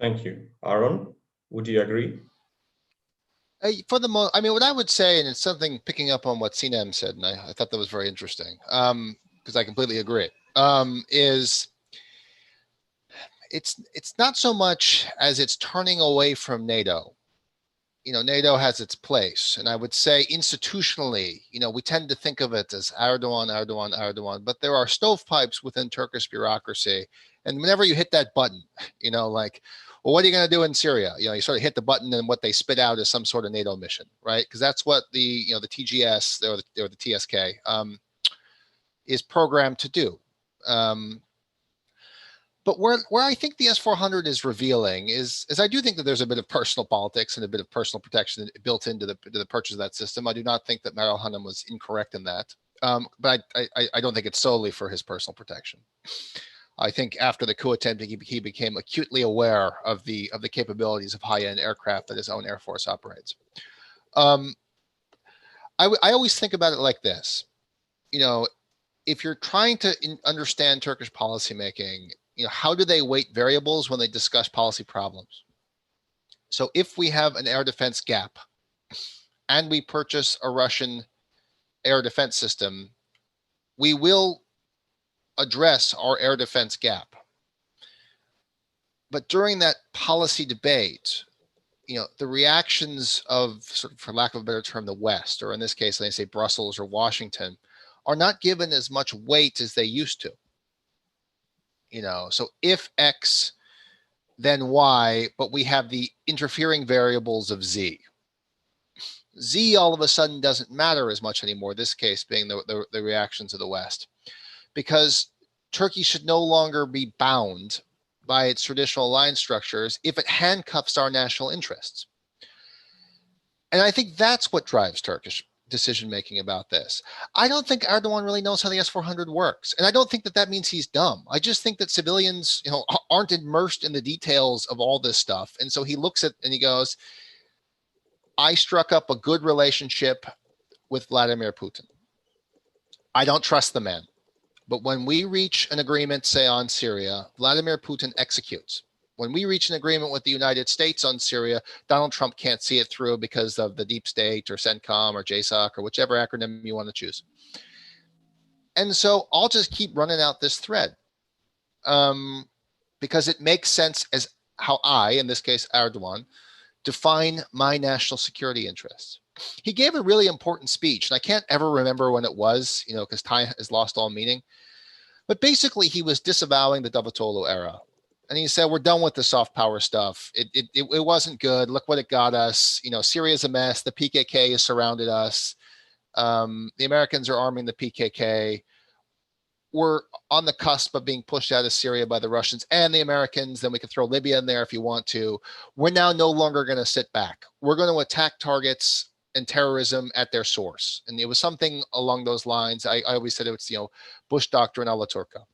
Thank you. Aaron, would you agree? For the most, I mean, what I would say, and it's something picking up on what Sinem said, and I thought that was very interesting, because I completely agree, is it's not so much as it's turning away from NATO. You know, NATO has its place, and I would say institutionally, you know, we tend to think of it as Erdogan, but there are stovepipes within Turkish bureaucracy, and whenever you hit that button, you know, like, well, what are you going to do in Syria? You know, you sort of hit the button, and what they spit out is some sort of NATO mission, right? Because that's what the, you know, the TGS or the TSK is programmed to do. But where I think the S-400 is revealing is I do think that there's a bit of personal politics and a bit of personal protection built into the purchase of that system. I do not think that Meral Hanım was incorrect in that, but I don't think it's solely for his personal protection. I think after the coup attempt, he became acutely aware of the capabilities of high-end aircraft that his own Air Force operates. I always think about it like this. You know, if you're trying to understand Turkish policymaking, you know, how do they weight variables when they discuss policy problems? So if we have an air defense gap and we purchase a Russian air defense system, we will address our air defense gap. But during that policy debate, you know, the reactions of, sort of, for lack of a better term, the West, or in this case, they say Brussels or Washington, are not given as much weight as they used to. You know, so if X, then Y, but we have the interfering variables of Z. Z all of a sudden doesn't matter as much anymore, this case being the reactions of the West, because Turkey should no longer be bound by its traditional alliance structures if it handcuffs our national interests. And I think that's what drives Turkish decision-making about this. I don't think Erdogan really knows how the S-400 works. And I don't think that that means he's dumb. I just think that civilians, you know, aren't immersed in the details of all this stuff. And so he looks at and he goes, I struck up a good relationship with Vladimir Putin. I don't trust the man. But when we reach an agreement, say on Syria, Vladimir Putin executes. When we reach an agreement with the United States on Syria, Donald Trump can't see it through because of the deep state or CENTCOM or JSOC or whichever acronym you want to choose. And so I'll just keep running out this thread because it makes sense as how I, in this case, Erdogan, define my national security interests. He gave a really important speech, and I can't ever remember when it was, you know, because time has lost all meaning. But basically, he was disavowing the Davutoglu era. And he said, we're done with the soft power stuff. It wasn't good. Look what it got us. You know, Syria's a mess. The PKK has surrounded us. The Americans are arming the PKK. We're on the cusp of being pushed out of Syria by the Russians and the Americans. Then we can throw Libya in there if you want to. We're now no longer going to sit back. We're going to attack targets and terrorism at their source. And it was something along those lines. I always said it's, you know, Bush doctrine a la Turca.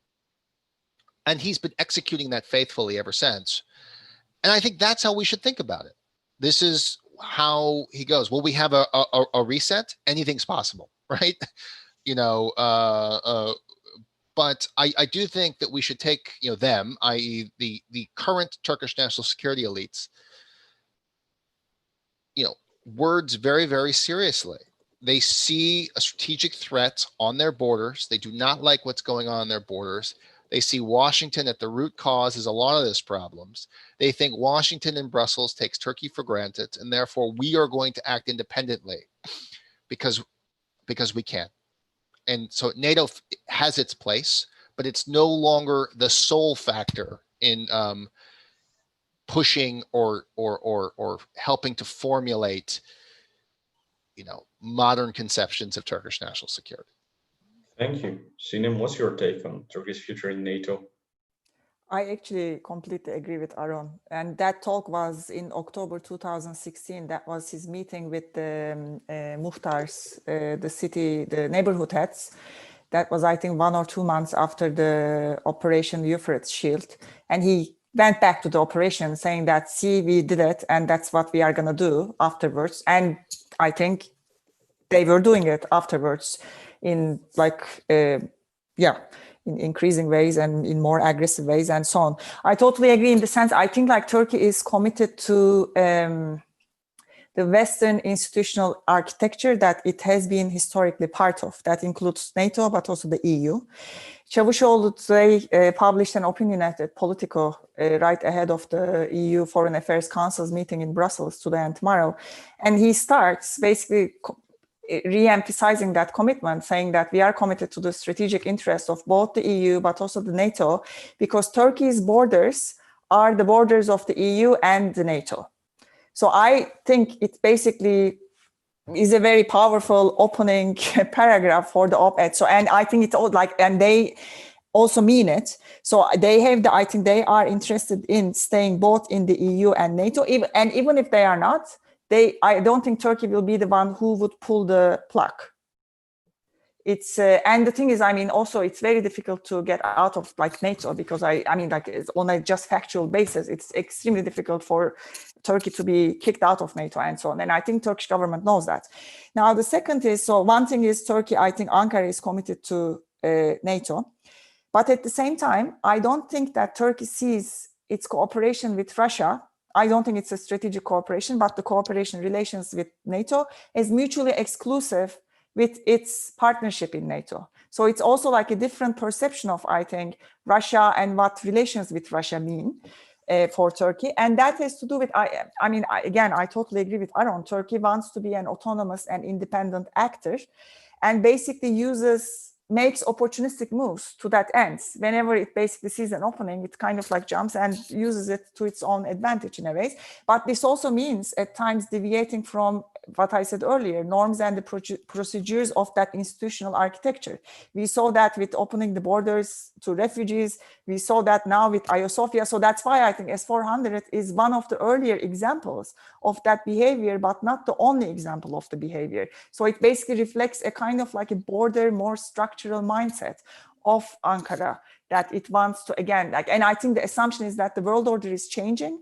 And he's been executing that faithfully ever since. And I think that's how we should think about it. This is how he goes. Will we have a reset? Anything's possible, right? You know, but I do think that we should take, them, i.e. the current Turkish national security elites, words very, very seriously. They see a strategic threat on their borders. They do not like what's going on their borders. They see Washington at the root cause is a lot of this problems. They think Washington and Brussels takes Turkey for granted, and therefore we are going to act independently because we can. And so NATO has its place, but it's no longer the sole factor in pushing or helping to formulate, modern conceptions of Turkish national security. Thank you. Sinem, what's your take on Turkey's future in NATO? I actually completely agree with Aaron. And that talk was in October 2016. That was his meeting with the muhtars, the neighborhood heads. That was, I think, 1 or 2 months after the Operation Euphrates Shield. And he went back to the operation saying that, see, we did it, and that's what we are going to do afterwards. And I think they were doing it afterwards in in increasing ways and in more aggressive ways and so on. I totally agree in the sense, I think Turkey is committed to the Western institutional architecture that it has been historically part of. That includes NATO, but also the EU. Çavuşoğlu today published an opinion at Politico right ahead of the EU Foreign Affairs Council's meeting in Brussels today and tomorrow. And he starts basically re-emphasizing that commitment, saying that we are committed to the strategic interests of both the EU, but also the NATO, because Turkey's borders are the borders of the EU and the NATO. So I think it basically is a very powerful opening paragraph for the op-ed. So, and I think it's all and they also mean it. So they have I think they are interested in staying both in the EU and NATO. Even if they are not, I don't think Turkey will be the one who would pull the plug. It's and the thing is, also it's very difficult to get out of NATO, because it's on a just factual basis, it's extremely difficult for Turkey to be kicked out of NATO and so on. And I think Turkish government knows that. Now, the second is, so one thing is Turkey, I think Ankara is committed to NATO. But at the same time, I don't think that Turkey sees its cooperation with Russia. I don't think it's a strategic cooperation, but the cooperation relations with NATO is mutually exclusive with its partnership in NATO. So it's also a different perception of, I think, Russia and what relations with Russia mean for Turkey. And that has to do with, I totally agree with Aaron. Turkey wants to be an autonomous and independent actor, and basically makes opportunistic moves to that end. Whenever it basically sees an opening, it kind of jumps and uses it to its own advantage in a way. But this also means at times deviating from what I said earlier, norms and the procedures of that institutional architecture. We saw that with opening the borders to refugees. We saw that now with Hagia Sophia. So that's why I think S-400 is one of the earlier examples of that behavior, but not the only example of the behavior. So it basically reflects a kind of a border, more structural mindset of Ankara, that it wants to, again, and I think the assumption is that the world order is changing.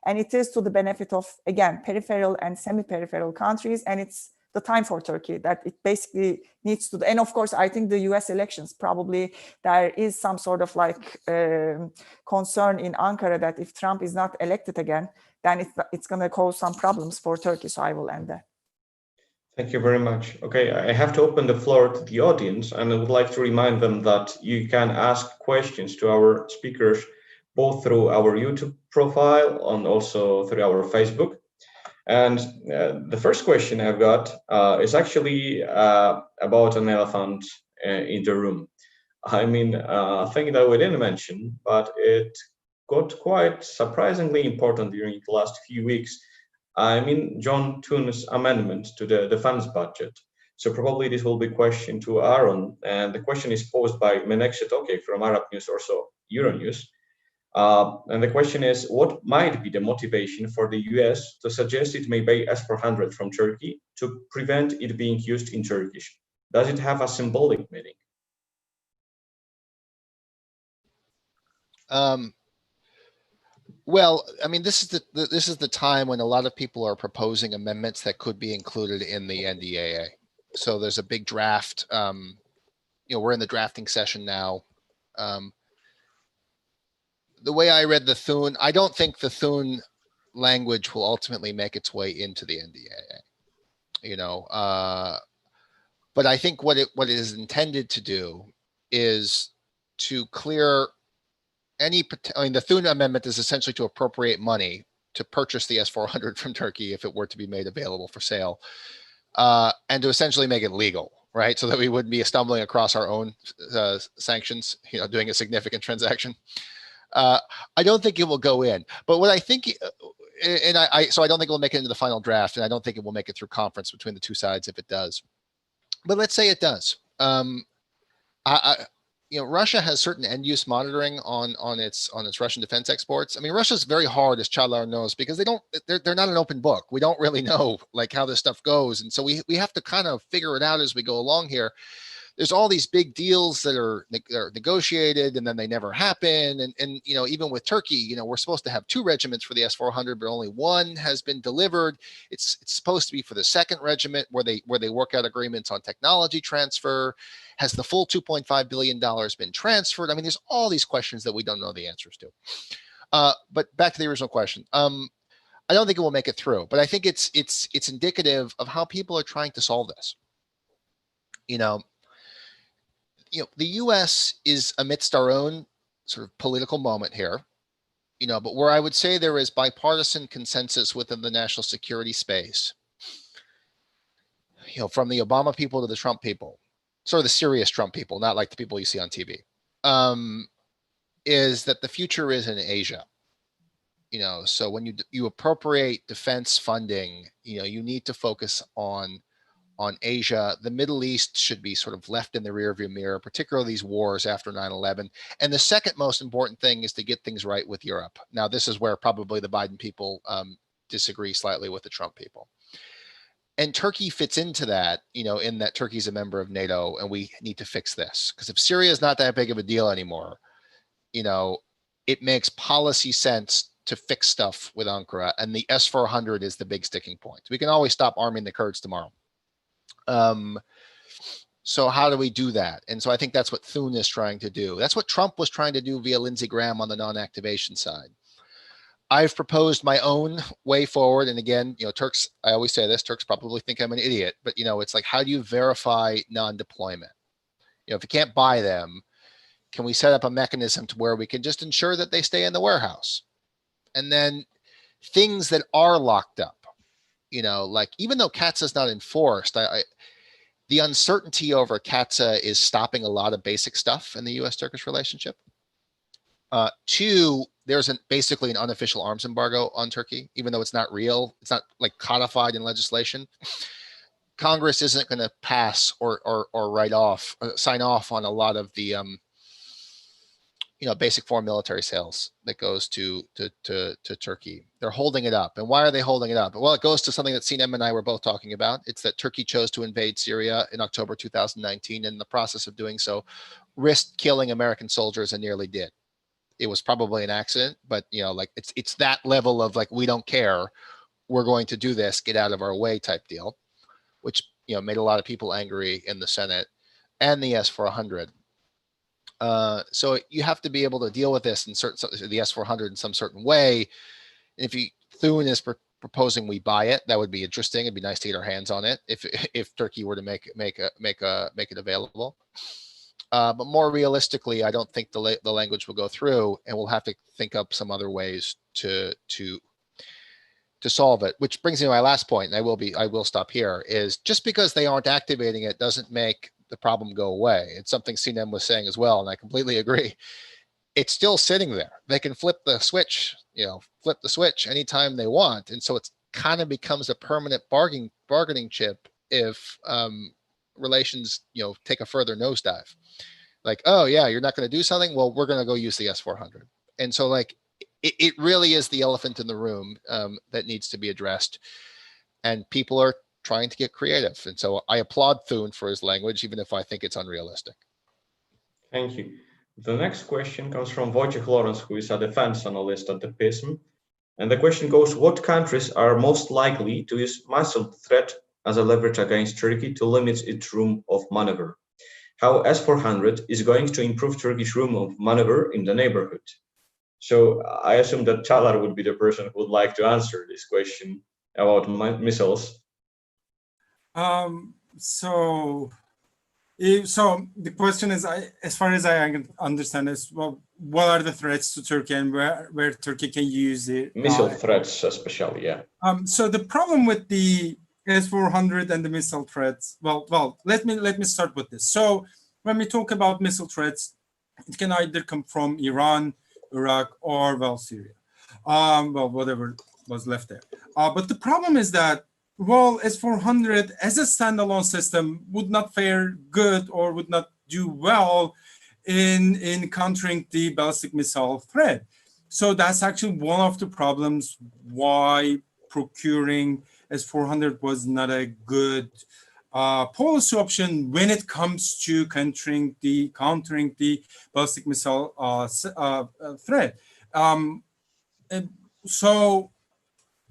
And it is to the benefit of, again, peripheral and semi-peripheral countries. And it's the time for Turkey that it basically needs to. And of course, I think the US elections, probably there is some sort of concern in Ankara that if Trump is not elected again, then it's going to cause some problems for Turkey. So I will end there. Thank you very much. Okay, I have to open the floor to the audience, and I would like to remind them that you can ask questions to our speakers both through our YouTube profile and also through our Facebook. And the first question I've got is actually about an elephant in the room. A thing that we didn't mention, but it got quite surprisingly important during the last few weeks. John Thun's amendment to the defense budget. So probably this will be a question to Aaron, and the question is posed by Menekşe Toke from Arab News, also Euronews. And the question is, what might be the motivation for the US to suggest it may buy S-400 from Turkey to prevent it being used in Turkish? Does it have a symbolic meaning? Well, this is the time when a lot of people are proposing amendments that could be included in the NDAA. So there's a big draft. We're in the drafting session now. The way I read the Thun, I don't think the Thun language will ultimately make its way into the NDAA. But I think what it is intended to do is to clear any. The Thun amendment is essentially to appropriate money to purchase the S-400 from Turkey if it were to be made available for sale, and to essentially make it legal, right? So that we wouldn't be stumbling across our own sanctions, doing a significant transaction. I don't think it will go in, but what I think, so I don't think it will make it into the final draft, and I don't think it will make it through conference between the two sides if it does. But let's say it does. Russia has certain end-use monitoring on its Russian defense exports. I mean, Russia's very hard, as Chadlar knows, because they're not an open book. We don't really know how this stuff goes, and so we have to kind of figure it out as we go along here. There's all these big deals that are negotiated and then they never happen. And even with Turkey, we're supposed to have 2 regiments for the S-400, but only 1 has been delivered. It's supposed to be for the 2nd regiment where they work out agreements on technology transfer. Has the full $2.5 billion been transferred? I mean, there's all these questions that we don't know the answers to. But back to the original question. I don't think it will make it through, but I think it's indicative of how people are trying to solve this. The U.S. is amidst our own sort of political moment here, but where I would say there is bipartisan consensus within the national security space, from the Obama people to the Trump people, sort of the serious Trump people, not like the people you see on TV, is that the future is in Asia. So when you appropriate defense funding, you need to focus on Asia. The Middle East should be sort of left in the rearview mirror, particularly these wars after 9/11. And the second most important thing is to get things right with Europe. Now, this is where probably the Biden people disagree slightly with the Trump people. And Turkey fits into that, in that Turkey's a member of NATO, and we need to fix this. Because if Syria is not that big of a deal anymore, it makes policy sense to fix stuff with Ankara. And the S-400 is the big sticking point. We can always stop arming the Kurds tomorrow. So how do we do that? And so I think that's what Thun is trying to do. That's what Trump was trying to do via Lindsey Graham on the non-activation side. I've proposed my own way forward. And again, Turks, I always say this, Turks probably think I'm an idiot, but it's like, how do you verify non-deployment? If you can't buy them, can we set up a mechanism to where we can just ensure that they stay in the warehouse? And then things that are locked up, even though CATSA is not enforced, the uncertainty over CATSA is stopping a lot of basic stuff in the U.S.-Turkish relationship. 2, there's basically an unofficial arms embargo on Turkey, even though it's not real. It's not codified in legislation. Congress isn't going to pass or sign off on a lot of the basic foreign military sales that goes to Turkey. They're holding it up. And why are they holding it up? Well, it goes to something that Sinem and I were both talking about. It's that Turkey chose to invade Syria in October 2019. And in the process of doing so, risked killing American soldiers and nearly did. It was probably an accident, but it's that level of we don't care. We're going to do this, get out of our way type deal, which made a lot of people angry in the Senate and the S-400. So you have to be able to deal with this in the S-400 in some certain way. And if Thun is proposing we buy it, that would be interesting. It'd be nice to get our hands on it if Turkey were to make it available. But more realistically, I don't think the language will go through, and we'll have to think up some other ways to solve it. Which brings me to my last point, and I will stop here. Is just because they aren't activating it doesn't make the problem go away. It's something Sinem was saying as well, and I completely agree. It's still sitting there. They can flip the switch anytime they want, and so it kind of becomes a permanent bargaining chip if relations take a further nosedive. Oh yeah, you're not going to do something. Well, we're going to go use the S-400, and so it really is the elephant in the room that needs to be addressed, and people are trying to get creative. And so I applaud Thun for his language, even if I think it's unrealistic. Thank you. The next question comes from Wojciech Lawrence, who is a defense analyst at the PISM. And the question goes, what countries are most likely to use missile threat as a leverage against Turkey to limit its room of maneuver? how S-400 is going to improve Turkish room of maneuver in the neighborhood. So I assume that Talar would be the person who would like to answer this question about missiles. So the question is, as far as I understand, is well, what are the threats to Turkey and where Turkey can use it? Missile threats, especially, yeah. So the problem with the S-400 and the missile threats, well, let me start with this. So when we talk about missile threats, it can either come from Iran, Iraq, or well, Syria, well, whatever was left there. But the problem is that, well, S-400 as a standalone system would not fare good or would not do well in countering the ballistic missile threat. So that's actually one of the problems why procuring S-400 was not a good policy option when it comes to countering the ballistic missile threat. So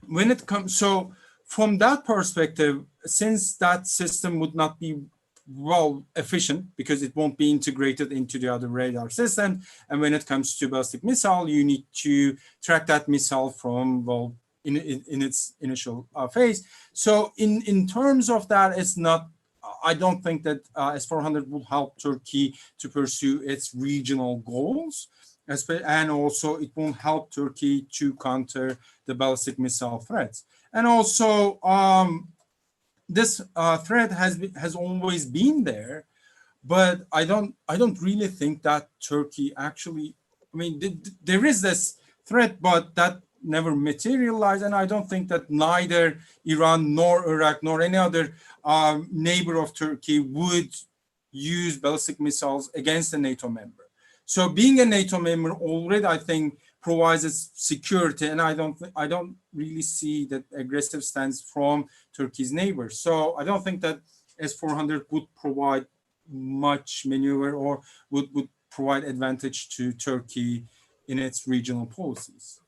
when it comes, so from that perspective, since that system would not be well efficient because it won't be integrated into the other radar system, and when it comes to ballistic missile, you need to track that missile from well in its initial phase. So in terms of that, it's not. I don't think that S-400 will help Turkey to pursue its regional goals, and also it won't help Turkey to counter the ballistic missile threats. And also, this threat has always been there, but I don't really think that Turkey actually. I mean, there is this threat, but that never materialized, and I don't think that neither Iran nor Iraq nor any other neighbor of Turkey would use ballistic missiles against a NATO member. So being a NATO member already, I think, provides its security, and I don't really see that aggressive stance from Turkey's neighbors. So I don't think that S-400 would provide much maneuver or would provide advantage to Turkey in its regional policies.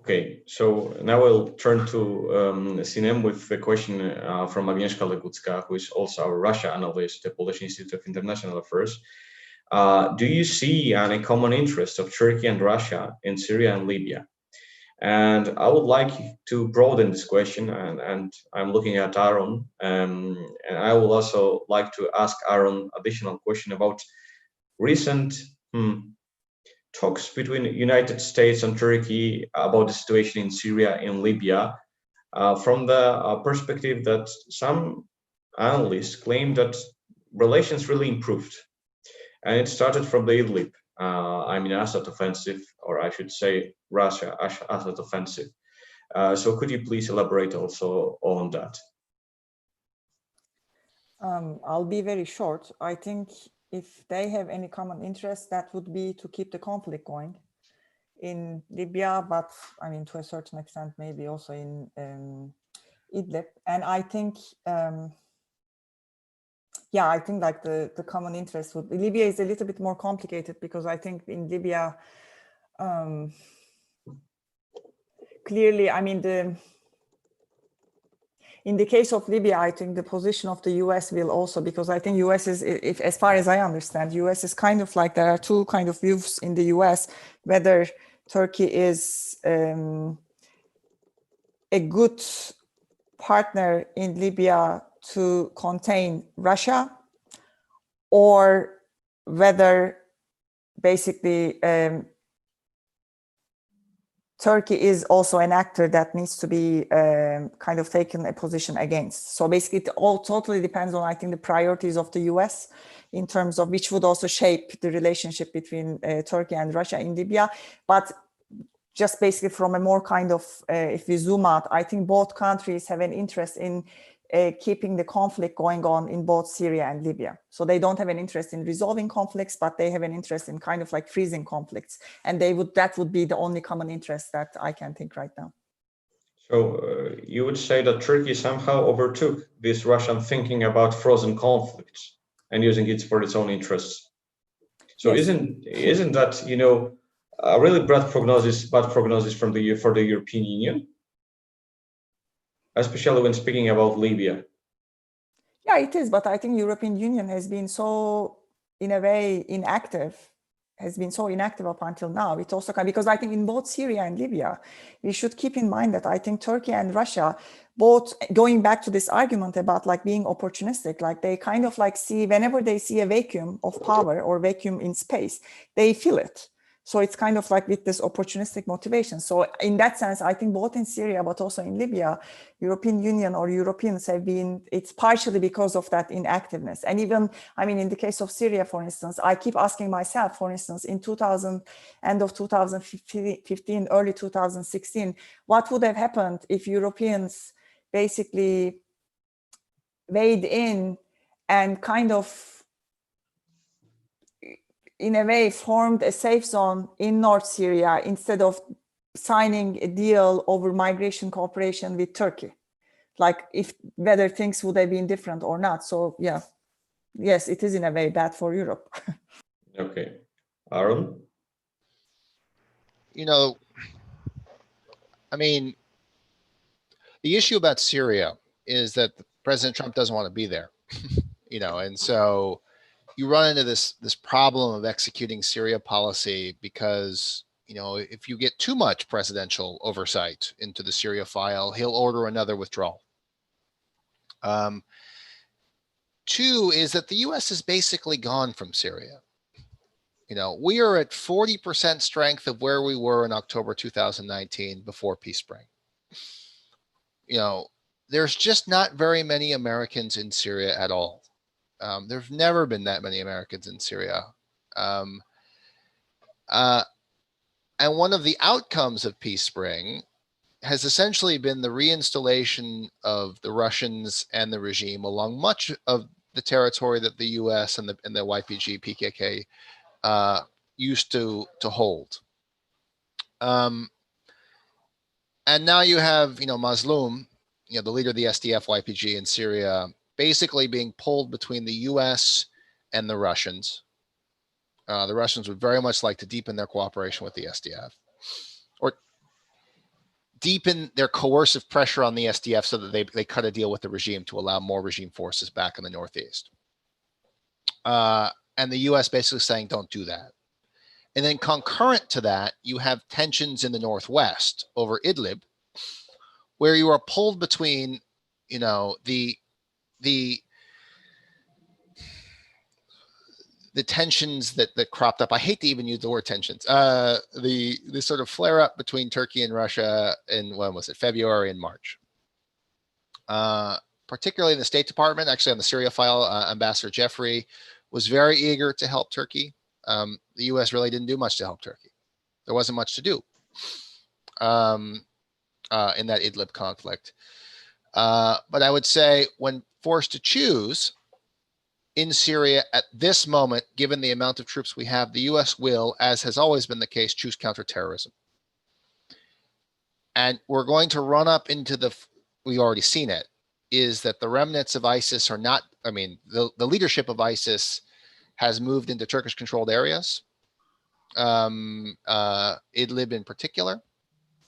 Okay, so now we'll turn to Sinem with a question from Agnieszka Legutska, who is also our Russia analyst at the Polish Institute of International Affairs. Do you see any common interest of Turkey and Russia in Syria and Libya? And I would like to broaden this question, and I'm looking at Aaron, and I will also like to ask Aaron additional question about recent talks between the United States and Turkey about the situation in Syria and Libya, from the perspective that some analysts claim that relations really improved. And it started from the Idlib, Assad offensive, or I should say Russia Assad offensive. So could you please elaborate also on that? I'll be very short. I think if they have any common interest, that would be to keep the conflict going in Libya, but I mean, to a certain extent, maybe also in Idlib. And I think, yeah, I think like the common interest would, Libya is a little bit more complicated because I think in Libya, clearly, I mean, in the case of Libya, I think the position of the US will also, because I think US is, if as far as I understand, US is kind of like, there are two kind of views in the US, whether Turkey is a good partner in Libya to contain Russia, or whether basically Turkey is also an actor that needs to be kind of taken a position against. So basically it all totally depends on, I think, the priorities of the US in terms of which would also shape the relationship between Turkey and Russia in Libya. But just basically from a more kind of, if we zoom out, I think both countries have an interest in keeping the conflict going on in both Syria and Libya. So they don't have an interest in resolving conflicts, but they have an interest in kind of like freezing conflicts. And that would be the only common interest that I can think right now. So you would say that Turkey somehow overtook this Russian thinking about frozen conflicts and using it for its own interests. So yes. Isn't that, you know, a really bad prognosis for the European Union? Especially when speaking about Libya. Yeah, it is. But I think European Union has been so, in a way, inactive, has been so inactive up until now. It also can, because I think in both Syria and Libya, we should keep in mind that I think Turkey and Russia, both going back to this argument about like being opportunistic, like they kind of like see, whenever they see a vacuum of power or vacuum in space, they fill it. So it's kind of like with this opportunistic motivation. So in that sense, I think both in Syria, but also in Libya, European Union or Europeans have been, it's partially because of that inactiveness. And even, I mean, in the case of Syria, for instance, I keep asking myself, for instance, in 2000, end of 2015, early 2016, what would have happened if Europeans basically weighed in and kind of, in a way, formed a safe zone in North Syria instead of signing a deal over migration cooperation with Turkey, like if whether things would have been different or not. So yeah, yes, it is in a way bad for Europe. Okay, Aaron. You know, I mean, the issue about Syria is that President Trump doesn't want to be there, you know, and so you run into this problem of executing Syria policy because, you know, if you get too much presidential oversight into the Syria file, he'll order another withdrawal. Two is that the U.S. is basically gone from Syria. You know, we are at 40% strength of where we were in October 2019 before Peace Spring. You know, there's just not very many Americans in Syria at all. There's never been that many Americans in Syria. And one of the outcomes of Peace Spring has essentially been the reinstallation of the Russians and the regime along much of the territory that the U.S. and the YPG PKK used to hold. And now you have, you know, Mazloum, you know, the leader of the SDF YPG in Syria, basically being pulled between the U.S. and the Russians. The Russians would very much like to deepen their cooperation with the SDF, or deepen their coercive pressure on the SDF so that they cut a deal with the regime to allow more regime forces back in the Northeast. And the U.S. basically saying, don't do that. And then concurrent to that, you have tensions in the Northwest over Idlib, where you are pulled between, you know, the tensions that cropped up. I hate to even use the word tensions. The sort of flare up between Turkey and Russia in, when was it, February and March. Particularly in the State Department, actually on the Syria file, Ambassador Jeffrey was very eager to help Turkey. The U.S. really didn't do much to help Turkey. There wasn't much to do in that Idlib conflict. But I would say when forced to choose in Syria at this moment, given the amount of troops we have, the U.S. will, as has always been the case, choose counterterrorism. And we're going to run up into we've already seen it, is that the remnants of ISIS are not, I mean, the leadership of ISIS has moved into Turkish-controlled areas, Idlib in particular,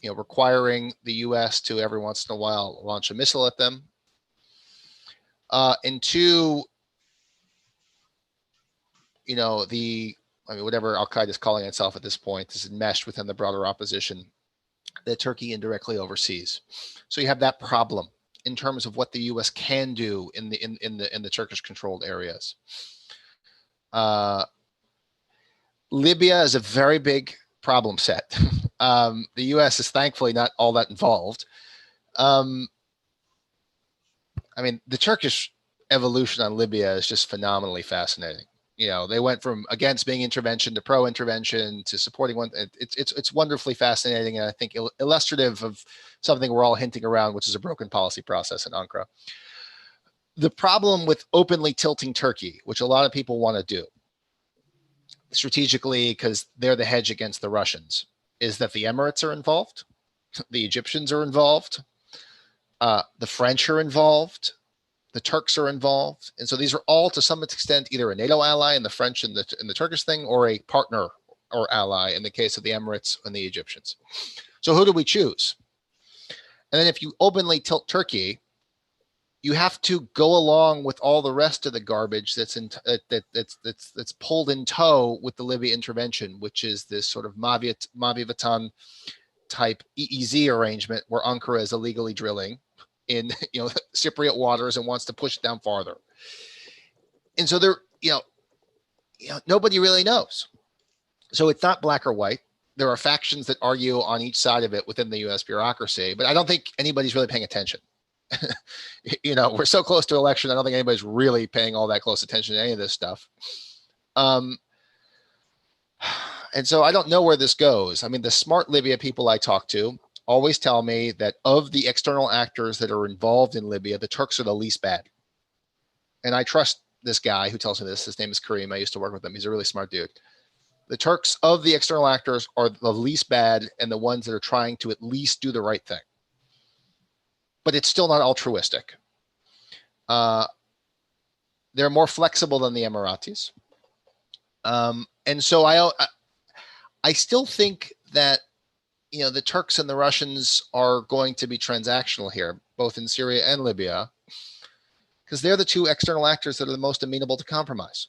you know, requiring the U.S. to every once in a while launch a missile at them. And two, you know, whatever Al-Qaeda is calling itself at this point is enmeshed within the broader opposition that Turkey indirectly oversees. So you have that problem in terms of what the U.S. can do in the Turkish-controlled areas. Libya is a very big problem set. The U.S. is thankfully not all that involved. I mean, the Turkish evolution on Libya is just phenomenally fascinating. You know, they went from against being intervention to pro-intervention to supporting one. It's wonderfully fascinating, and I think illustrative of something we're all hinting around, which is a broken policy process in Ankara. The problem with openly tilting Turkey, which a lot of people want to do strategically because they're the hedge against the Russians, is that the Emirates are involved, the Egyptians are involved, the French are involved, the Turks are involved. And so these are all to some extent either a NATO ally in the French and the Turkish thing, or a partner or ally in the case of the Emirates and the Egyptians. So who do we choose? And then if you openly tilt Turkey, you have to go along with all the rest of the garbage that's that's pulled in tow with the Libya intervention, which is this sort of Mavi Vatan type EEZ arrangement where Ankara is illegally drilling in Cypriot waters and wants to push it down farther. And so there, nobody really knows. So it's not black or white. There are factions that argue on each side of it within the U.S. bureaucracy, but I don't think anybody's really paying attention. We're so close to election. I don't think anybody's really paying all that close attention to any of this stuff. And so I don't know where this goes. I mean, the smart Libya people I talk to always tell me that of the external actors that are involved in Libya, the Turks are the least bad. And I trust this guy who tells me this. His name is Karim. I used to work with him. He's a really smart dude. The Turks of the external actors are the least bad and the ones that are trying to at least do the right thing. But it's still not altruistic. They're more flexible than the Emiratis. And so I still think that, the Turks and the Russians are going to be transactional here, both in Syria and Libya, because they're the two external actors that are the most amenable to compromise.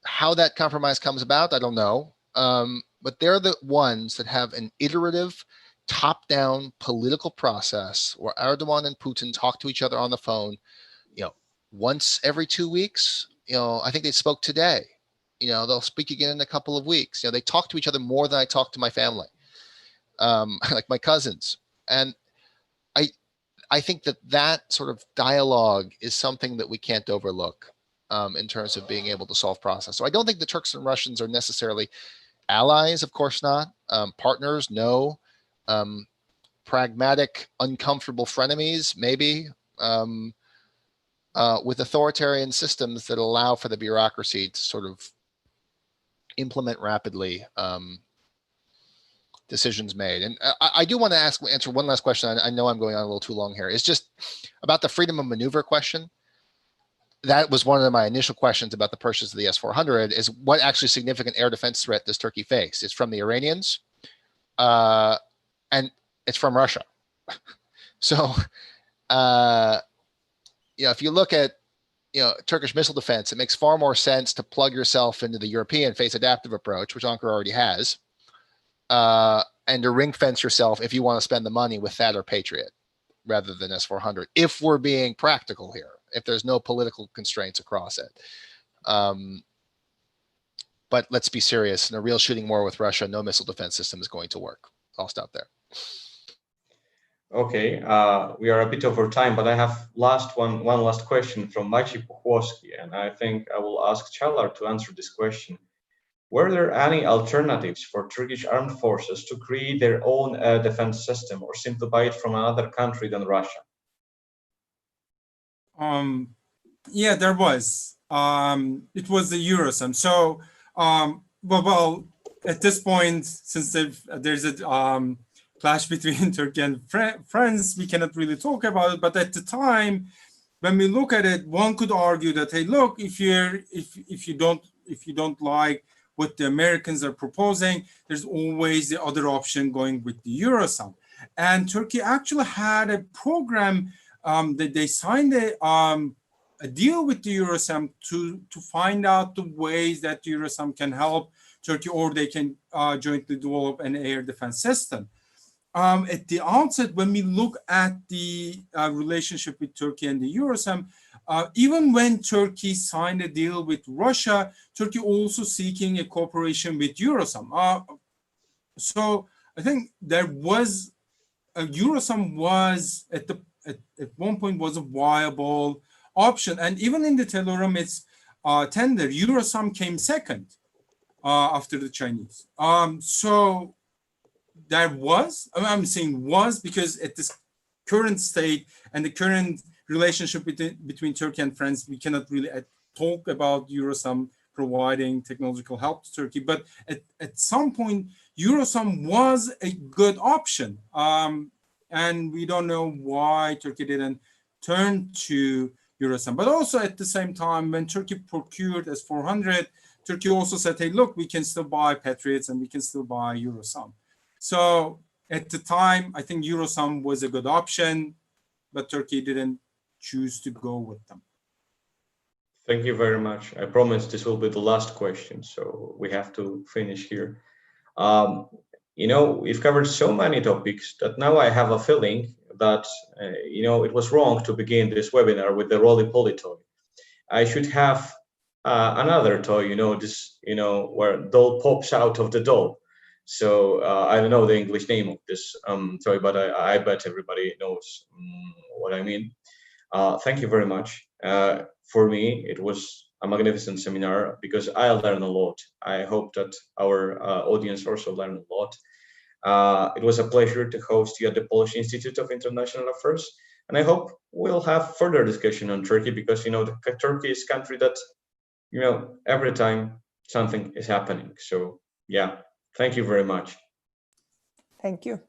How that compromise comes about, I don't know. But they're the ones that have an iterative, top-down political process where Erdogan and Putin talk to each other on the phone, once every 2 weeks. I think they spoke today. They'll speak again in a couple of weeks. They talk to each other more than I talk to my family, like my cousins. And I think that sort of dialogue is something that we can't overlook in terms of being able to solve process. So I don't think the Turks and Russians are necessarily allies, of course not. Partners, no. Pragmatic, uncomfortable frenemies, maybe. With authoritarian systems that allow for the bureaucracy to sort of implement rapidly decisions made. And I do want to answer one last question. I know I'm going on a little too long here. It's just about the freedom of maneuver question. That was one of my initial questions about the purchase of the S-400 is what actually significant air defense threat does Turkey face? It's from the Iranians and it's from Russia. So, if you look at, Turkish missile defense, it makes far more sense to plug yourself into the European phase adaptive approach, which Ankara already has, and to ring fence yourself if you want to spend the money with THAAD or Patriot rather than S-400, if we're being practical here, if there's no political constraints across it. But let's be serious. In a real shooting war with Russia, no missile defense system is going to work. I'll stop there. Okay, we are a bit over time, but I have one last question from Maciej Puchowski, and I think I will ask Çağlar to answer this question. Were there any alternatives for Turkish armed forces to create their own defense system or simply buy it from another country than Russia? Yeah, there was. It was the Eurosum. So, well, at this point, since there's a clash between Turkey and France, we cannot really talk about it. But at the time, when we look at it, one could argue that, hey, look, if you don't like what the Americans are proposing, there's always the other option going with the Eurosum. And Turkey actually had a program that they signed a deal with the Eurosum to find out the ways that the Eurosum can help Turkey, or they can jointly develop an air defense system. At the outset, when we look at the relationship with Turkey and the Eurosum, even when Turkey signed a deal with Russia, Turkey also seeking a cooperation with Eurosum. So I think there was Eurosum was at one point was a viable option, and even in the Teleromit's tender, Eurosum came second after the Chinese. So there was, I'm saying was, because at this current state and the current relationship between Turkey and France, we cannot really talk about Eurosum providing technological help to Turkey. But at some point, Eurosum was a good option. And we don't know why Turkey didn't turn to Eurosum. But also at the same time, when Turkey procured S-400, Turkey also said, hey, look, we can still buy Patriots and we can still buy Eurosum. So at the time, I think Eurosum was a good option. but Turkey didn't choose to go with them. Thank you very much. I promise this will be the last question, so we have to finish here. We've covered so many topics that now I have a feeling that, it was wrong to begin this webinar with the roly-poly toy. I should have another toy, where doll pops out of the doll. So I don't know the English name of this toy, but I bet everybody knows what I mean. Thank you very much. For me, it was a magnificent seminar because I learned a lot. I hope that our audience also learned a lot. It was a pleasure to host you at the Polish Institute of International Affairs. And I hope we'll have further discussion on Turkey because, Turkey is a country that, every time something is happening. So, yeah, thank you very much. Thank you.